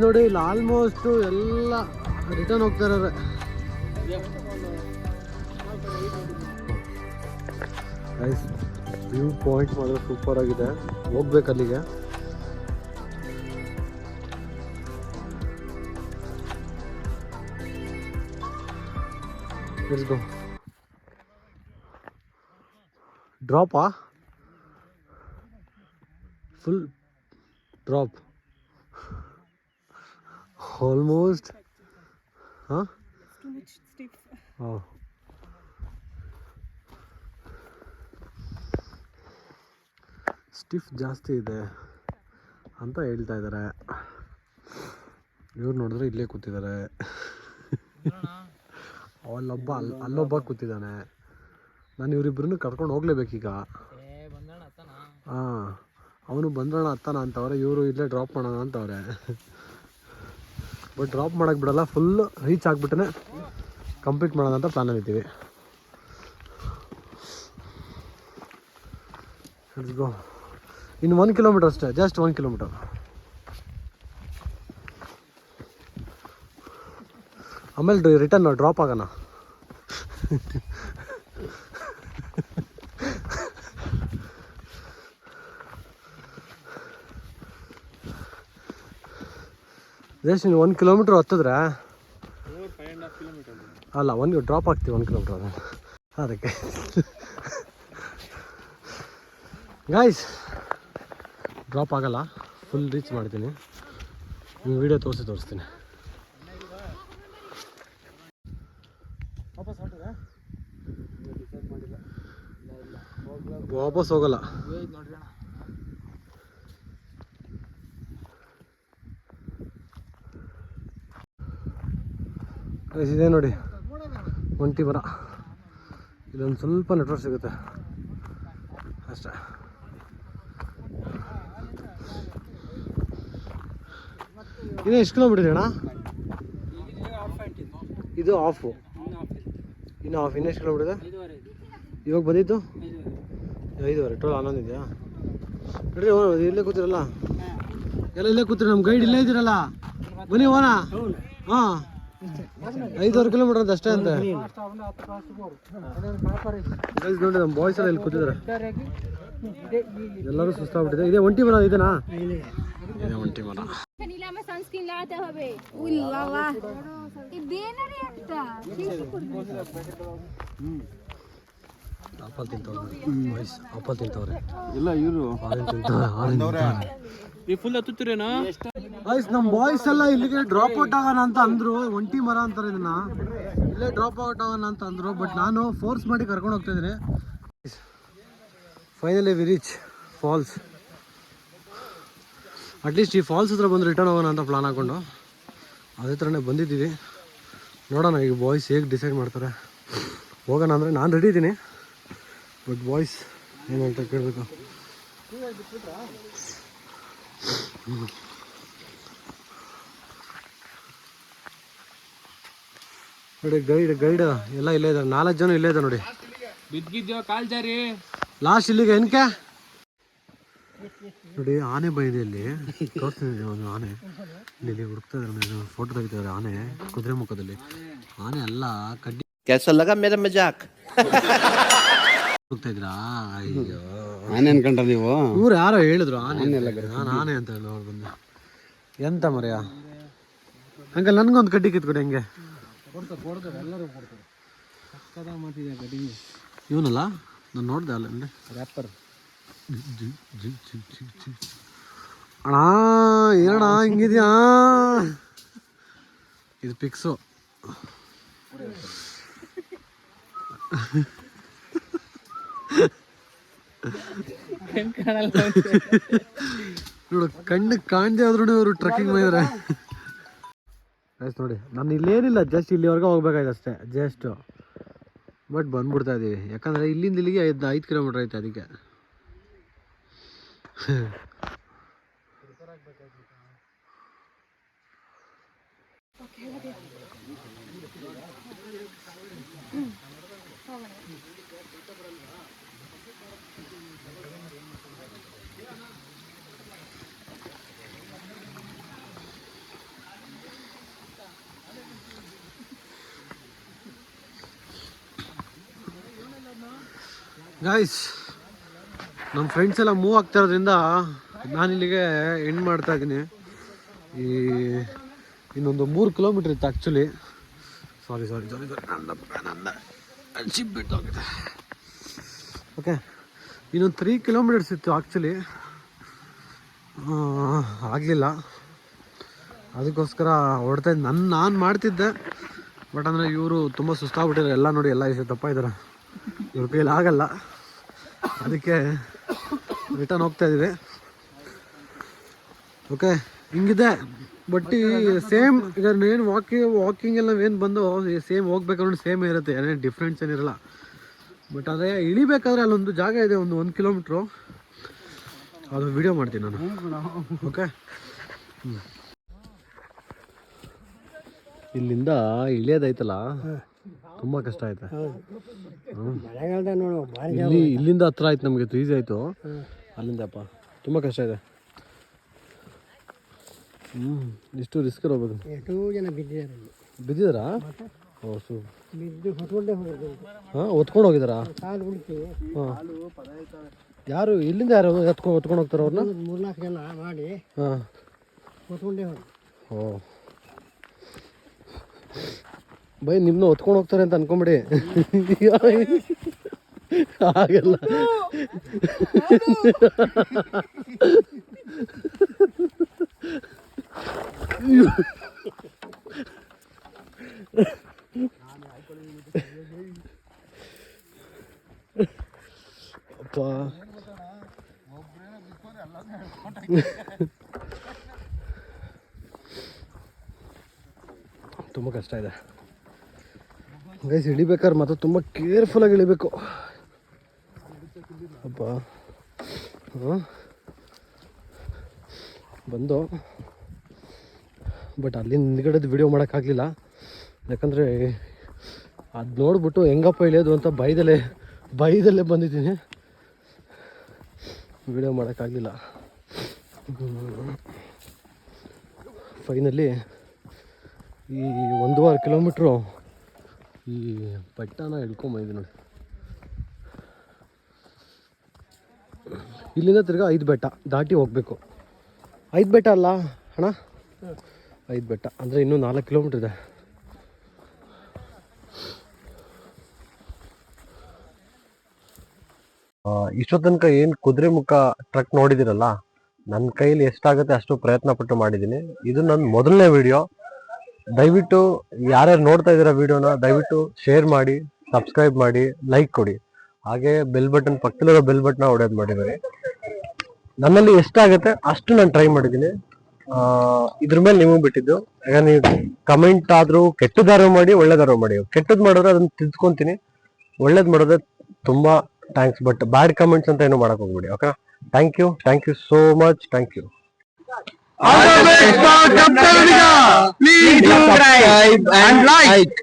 ನೋಡಿ ಇಲ್ಲಿ ಆಲ್ಮೋಸ್ಟು ಎಲ್ಲ ರಿಟರ್ನ್ ಹೋಗ್ತಾ ಇದ್ದಾರೆ. ವ್ಯೂ ಪಾಯಿಂಟ್ ಮಾತ್ರ ಸೂಪರ್ ಆಗಿದೆ, ಹೋಗ್ಬೇಕು ಅಲ್ಲಿಗೆ. Let's go. ಡ್ರಾಪಾ? Full drop almost. Huh? Too much stiff. Oh. Stiff ಜಾಸ್ತಿ ಇದೆ ಅಂತ ಹೇಳ್ತಾ ಇದ್ದಾರೆ. ಇವ್ರು ನೋಡಿದ್ರೆ ಇಲ್ಲೇ ಕೂತಿದ್ದಾರೆ. ಅಲ್ಲೊಬ್ಬ ಕೂತಿದ್ದಾನೆ. ನಾನು ಇವರಿಬ್ಬರನ್ನು ಕರ್ಕೊಂಡು ಹೋಗ್ಲೇಬೇಕೀಗ. ಹಾಂ, ಅವನು ಬಂದ್ರಣ ಹತ್ತಾನ ಅಂತವ್ರೆ, ಇವರು ಇಲ್ಲೇ ಡ್ರಾಪ್ ಮಾಡೋಣ ಅಂತವ್ರೆ. ಬಟ್ ಡ್ರಾಪ್ ಮಾಡೋಕ್ಕೆ ಬಿಡಲ್ಲ, ಫುಲ್ ರೀಚ್ ಆಗಿಬಿಟ್ಟೆ ಕಂಪ್ಲೀಟ್ ಮಾಡೋಣ ಅಂತ ಪ್ಲಾನಲ್ಲಿದ್ದೀವಿ. Let's go. ಇನ್ನು 1 ಕಿಲೋಮೀಟರ್ ಅಷ್ಟೇ, ಜಸ್ಟ್ 1 ಕಿಲೋಮೀಟರ್. ಆಮೇಲೆ ರಿಟರ್ನ್ ಡ್ರಾಪ್ ಆಗೋಣ. ಜಸ್ಟ್ ಇನ್ನು 1 ಕಿಲೋಮೀಟ್ರ್ ಹತ್ತಿದ್ರೆ ಅಲ್ಲ, ಡ್ರಾಪ್ ಆಗ್ತೀವಿ 1 ಕಿಲೋಮೀಟ್ರ್ ಅದಕ್ಕೆ. ಗಾಯ್ಸ್ ಡ್ರಾಪ್ ಆಗಲ್ಲ, ಫುಲ್ ರೀಚ್ ಮಾಡ್ತೀನಿ. ವಿಡಿಯೋ ತೋರಿಸ್ತೀನಿ. ವಾಪಸ್ ಹೋಗಲ್ಲ. ಇದೆ ನೋಡಿ ಒಂಟಿ ಮರ. ಇಲ್ಲೊಂದು ಸ್ವಲ್ಪ ನೆಟ್ವರ್ಕ್ ಸಿಗುತ್ತೆ ಅಷ್ಟೇ. ಇನ್ನು ಎಷ್ಟು ಕಿಲೋಮೀಟರ್ ಇದೆ ಅಣ್ಣ? ಇದು ಆಫು, ಇನ್ನು ಆಫ್. ಇನ್ನೆಷ್ಟು ಕಿಲೋಮೀಟರ್ ಇದೆ ಇವಾಗ ಬಂದಿದ್ದು? 5:30. ಟೋಲ್ 11 ಇದೆಯಾ? ನೋಡ್ರಿ ಇಲ್ಲೇ ಕೂತಿರಲ್ಲ, ಎಲ್ಲ ಇಲ್ಲೇ ಕೂತಿರಿ. ನಮ್ಮ ಗೈಡ್ ಇಲ್ಲೇ ಇದ್ದೀರಲ್ಲ, ಬನ್ನಿ ಹೋಗೋಣ. ಹಾಂ, 5 ಕಿಲೋಮೀಟರ್ ಅಂತ ಅಷ್ಟೇ ಅಂತೆ. ನೋಡಿ ನಮ್ಮ ಬಾಯ್ಸ್ ಎಲ್ಲ ಇಲ್ಲಿ ಕೂತಿದ್ದಾರೆ, ಎಲ್ಲರೂ ಸುಸ್ತಾಗ್ಬಿಟ್ಟಿದೆ. ಇದೇ ಒಂಟಿ ಮರ ಇದೆನಾ? ಇದೇ ಒಂಟಿ ಮರ. ಆಪಲ್ ತಿಂತವ್ರೆ ಬಾಯ್ಸ್, ಆಪಲ್ ತಿಂತವ್ರೆ. ಇಲ್ಲ ಇವರು ಈ ಫುಲ್ ಹತ್ತುತ್ತೀರೇನಾ ಬಾಯ್ಸ್? ನಮ್ಮ ಬಾಯ್ಸ್ ಎಲ್ಲ ಇಲ್ಲಿಗೆ ಡ್ರಾಪ್ ಔಟ್ ಆಗೋಣ ಅಂತ ಅಂದ್ರು. ಒಂಟಿ ಮರ ಅಂತಾರೆ ಇದನ್ನ, ಇಲ್ಲೇ ಡ್ರಾಪ್ ಔಟ್ ಆಗೋಣ ಅಂತ ಅಂದ್ರು. ಬಟ್ ನಾನು ಫೋರ್ಸ್ ಮಾಡಿ ಕರ್ಕೊಂಡು ಹೋಗ್ತಾ ಇದ್ದೀನಿ. Finally we reach falls. At least ಈ ಫಾಲ್ಸ್ ಹತ್ರ ಬಂದು ರಿಟರ್ನ್ ಹೋಗೋಣ ಅಂತ ಪ್ಲಾನ್ ಹಾಕ್ಕೊಂಡು ಅದೇ ಥರನೇ ಬಂದಿದ್ದೀವಿ. ನೋಡೋಣ ಈಗ ಬಾಯ್ಸ್ ಹೇಗೆ ಡಿಸೈಡ್ ಮಾಡ್ತಾರೆ. ಹೋಗೋಣ ಅಂದರೆ ನಾನು ರೆಡಿ ಇದ್ದೀನಿ, ಬಟ್ ಬಾಯ್ಸ್ ಏನು ಅಂತ ಕೇಳಬೇಕು. ನೋಡಿ ಗೈಡ್ ಎಲ್ಲ ಇಲ್ಲೇ ಇದ್ದಾರೆ, 4 ಜನ ಇಲ್ಲೇ ಇದೆ ನೋಡಿ. ಬಿದ್ದಿದ್ಯೋ ಕಾಲ್ ಜಾರಿ ಲಾಸ್ಟ್ ಇಲ್ಲಿಗೆ ಏನಕ್ಕೆ ನೋಡಿ. ಆನೆ ಬಂದಿದೆ ಇಲ್ಲಿ, ತೋರಿಸ್ತಿದ್ದೆ ಒಂದು ಆನೆ ಇಲ್ಲಿ ಹುಡುಕ್ತಾ ಇದ್ದಾರೆ. ಫೋಟೋ ತೆಗಿತಾರೆ ಆನೆ ಕುದುರೆ ಮುಖದಲ್ಲಿ. ಆನೆ ಅಲ್ಲ, ಕಡ್ಡಿ कैसा लगा मेरा मजाक? ಹುಡುಕ್ತಾ ಇದ್ರಾ? ಅಯ್ಯೋ, ಆನೆ ಅನ್ಕೊಂಡ್ರ ನೀವು? ಇವ್ರು ಯಾರೋ ಹೇಳಿದ್ರು ಆನೆ. ನಾನು ಆನೆ ಅಂತ ಹೇಳಿ ಅವ್ರು ಬಂದು ಎಂತ ಮರೆಯ ಅಂಕಲ್, ನನ್ಗೊಂದು ಕಡ್ಡಿ ಕಿತ್ಕೊಡಿ. ಹೆಂಗೆ ಇವನಲ್ಲ, ನಾನು ನೋಡ್ದೆ ಅಲ್ಲ ರ್ಯಾಪರ್. ಅಣ್ಣ ಏನಣ್ಣ ಹಿಂಗಿದ್ಯಾ? ಇದು ಪಿಕ್ಸು. ನೋಡು, ಕಣ್ಣು ಕಾಣ್ದೆ ಆದ್ರೂ ಅವರು ಟ್ರೆಕ್ಕಿಂಗ್ ಮಾಡಿದಾರೆ. ನೋಡಿ, ನಾನು ಇಲ್ಲೇನಿಲ್ಲ, ಜಸ್ಟ್ ಇಲ್ಲಿವರೆಗೆ ಹೋಗ್ಬೇಕಾಯ್ತು ಅಷ್ಟೇ, ಜಸ್ಟ್. ಬಟ್ ಬಂದ್ಬಿಡ್ತಾ ಇದ್ದೀವಿ, ಯಾಕಂದರೆ ಇಲ್ಲಿಂದ ಇಲ್ಲಿಗೆ 5 ಕಿಲೋಮೀಟ್ರ್ ಐತೆ. ಅದಕ್ಕೆ ಗಾಯ್ಸ್, ನಮ್ಮ ಫ್ರೆಂಡ್ಸ್ ಎಲ್ಲ ಮೂವ್ ಆಗ್ತಾ ಇರೋದ್ರಿಂದ ನಾನಿಲ್ಲಿಗೆ ಎಂಡ್ ಮಾಡ್ತಾ ಇದ್ದೀನಿ. ಈ ಇನ್ನೊಂದು 3 ಕಿಲೋಮೀಟ್ರ್ ಇತ್ತು ಆ್ಯಕ್ಚುಲಿ. ಸಾರಿ ಓಕೆ, ಇನ್ನೊಂದು 3 ಕಿಲೋಮೀಟರ್ಸ್ ಇತ್ತು ಆ್ಯಕ್ಚುಲಿ. ಆಗಲಿಲ್ಲ, ಅದಕ್ಕೋಸ್ಕರ ಹೊಡ್ತಾ ಇದ್ದೆ. ನಾನು ಮಾಡ್ತಿದ್ದೆ, ಬಟ್ ಅಂದರೆ ಇವರು ತುಂಬ ಸುಸ್ತಾಗ್ಬಿಟ್ಟಿದ್ದಾರೆ. ಎಲ್ಲ ನೋಡಿ, ಎಲ್ಲ ಇಷ್ಟು ದಪ್ಪ ಇದ್ದಾರೆ, ಇವ್ರ ಕೈಯಲ್ಲಿ ಆಗಲ್ಲ. ಅದಕ್ಕೆ ರಿಟರ್ನ್ ಹೋಗ್ತಾ ಇದ್ದೀವಿ. ಓಕೆ, ಹಿಂಗಿದೆ. ಬಟ್ ಈ ಸೇಮ್ ಈಗ ಏನು ವಾಕಿಂಗ್ ಎಲ್ಲ ಏನು ಬಂದು ಸೇಮ್ ಹೋಗ್ಬೇಕಾದ್ರೆ ಸೇಮ್ ಇರುತ್ತೆ, ಏನೇನು ಡಿಫ್ರೆನ್ಸ್ ಏನಿರಲ್ಲ. ಬಟ್ ಅದೇ ಇಳಿಬೇಕಾದ್ರೆ ಅಲ್ಲೊಂದು ಜಾಗ ಇದೆ, 1 ಕಿಲೋಮೀಟ್ರು, ಅದು ವಿಡಿಯೋ ಮಾಡ್ತೀನಿ ನಾನು. ಓಕೆ, ಇಲ್ಲಿಂದ ಇಳಿಯೋದೈತಲ್ಲ ತುಂಬ ಕಷ್ಟ ಆಯ್ತು. ಇಲ್ಲಿಂದ ಹತ್ರ ಆಯ್ತು ನಮಗೆ, ಈಸಿ ಆಯಿತು. ಅಲ್ಲಿಂದಪ್ಪ ತುಂಬ ಕಷ್ಟ ಇದೆ. ಇಷ್ಟು ರಿಸ್ಕ್ ಹೋಗ್ಬೇಕು. ಎಷ್ಟೋ ಜನ ಬಿದ್ದಿದ್ದಾರಾ? ಓ ಹಾಂ, ಹೊತ್ಕೊಂಡು ಹೋಗಿದ್ದಾರಾ? ಹಾಂ, ಯಾರು ಇಲ್ಲಿಂದ ಯಾರು ಹೊತ್ಕೊಂಡು ಹೋಗ್ತಾರೆ ಅವ್ರನ್ನ? 3-4 ಜನ ಮಾಡಿ ಹಾಂ ಹೊತ್ಕೊಂಡೇ ಹೋಗಿ. ಓ ಬೈ, ನಿಮ್ಮನ್ನ ಹೊತ್ಕೊಂಡು ಹೋಗ್ತಾರೆ ಅಂತ ಅನ್ಕೊಂಬಿಡಿ. ಹಾಗೆಲ್ಲ ಅಪ್ಪ ತುಂಬ ಕಷ್ಟ ಇದೆ ಗೈಸ್. ಇಳಿಬೇಕಾದ್ರೆ ಮಾತ್ರ ತುಂಬ ಕೇರ್ಫುಲ್ಲಾಗಿ ಇಳಿಬೇಕು. ಅಪ್ಪ ಹಾಂ ಬಂದು ಬಟ್ ಅಲ್ಲಿ ಹಿಂದ್ಗಡೆದು ವಿಡಿಯೋ ಮಾಡೋಕ್ಕಾಗಲಿಲ್ಲ. ಯಾಕಂದರೆ ಅದು ನೋಡ್ಬಿಟ್ಟು ಹೆಂಗಪ್ಪ ಇಳಿಯೋದು ಅಂತ ಭಯದಲ್ಲೇ ಬಂದಿದ್ದೀನಿ. ವಿಡಿಯೋ ಮಾಡೋಕ್ಕಾಗಲಿಲ್ಲ. ಫೈನಲಿ ಈ 1.5 ಕಿಲೋಮೀಟ್ರು ಈ ಬೆಟ್ಟನ ಹಿಡ್ಕೊಂಬಂದಿದ್ದೀನಿ ನೋಡಿ. ಇಲ್ಲಿಂದ ತಿರ್ಗಾ 5 ಬೆಟ್ಟ ದಾಟಿ ಹೋಗಬೇಕು. 5 ಬೆಟ್ಟ ಅಲ್ಲ ಅಣ್ಣ, 5 ಬೆಟ್ಟ ಅಂದರೆ ಇನ್ನೂ 4 ಕಿಲೋಮೀಟ್ರ್ ಇದೆ. ಇಷ್ಟೋ ತನಕ ಏನು ಕುದುರೆಮುಖ ಟ್ರಕ್ ನೋಡಿದಿರಲ್ಲ, ನನ್ನ ಕೈಲಿ ಎಷ್ಟಾಗುತ್ತೆ ಅಷ್ಟು ಪ್ರಯತ್ನ ಪಟ್ಟು ಮಾಡಿದ್ದೀನಿ. ಇದು ನನ್ನ ಮೊದಲನೇ ವಿಡಿಯೋ. ದಯವಿಟ್ಟು ಯಾರ್ಯಾರು ನೋಡ್ತಾ ಇದ್ದೀರಾ ವಿಡಿಯೋನ ದಯವಿಟ್ಟು ಶೇರ್ ಮಾಡಿ, ಸಬ್ಸ್ಕ್ರೈಬ್ ಮಾಡಿ, ಲೈಕ್ ಕೊಡಿ. ಹಾಗೆ ಬೆಲ್ ಬಟನ್ ಪಕ್ಕದಲ್ಲಿರೋ ಬೆಲ್ ಬಟನ್ ಹೊಡೆಯೋದು ಮಾಡಿದ್ದಾರೆ. ನನ್ನಲ್ಲಿ ಎಷ್ಟಾಗುತ್ತೆ ಅಷ್ಟು ನಾನು ಟ್ರೈ ಮಾಡಿದ್ದೀನಿ. ಇದ್ರ ಮೇಲೆ ನಿಮಗೆ ಬಿಟ್ಟಿದ್ದು. ಈಗ ನೀವು ಕಮೆಂಟ್ ಆದರೂ ಕೆಟ್ಟದಾರೋ ಮಾಡಿ ಒಳ್ಳೇದಾರೋ ಮಾಡಿ. ಕೆಟ್ಟದ್ದು ಮಾಡಿದ್ರೆ ಅದನ್ನು ತಿದ್ಕೊಂತೀನಿ, ಒಳ್ಳೇದು ಮಾಡಿದ್ರೆ ತುಂಬ ಥ್ಯಾಂಕ್ಸ್. ಬಟ್ ಬ್ಯಾಡ್ ಕಮೆಂಟ್ಸ್ ಅಂತ ಏನು ಮಾಡಕ್ ಹೋಗ್ಬಿಡಿ. Okay, thank you so much. Thank you. Please subscribe and like.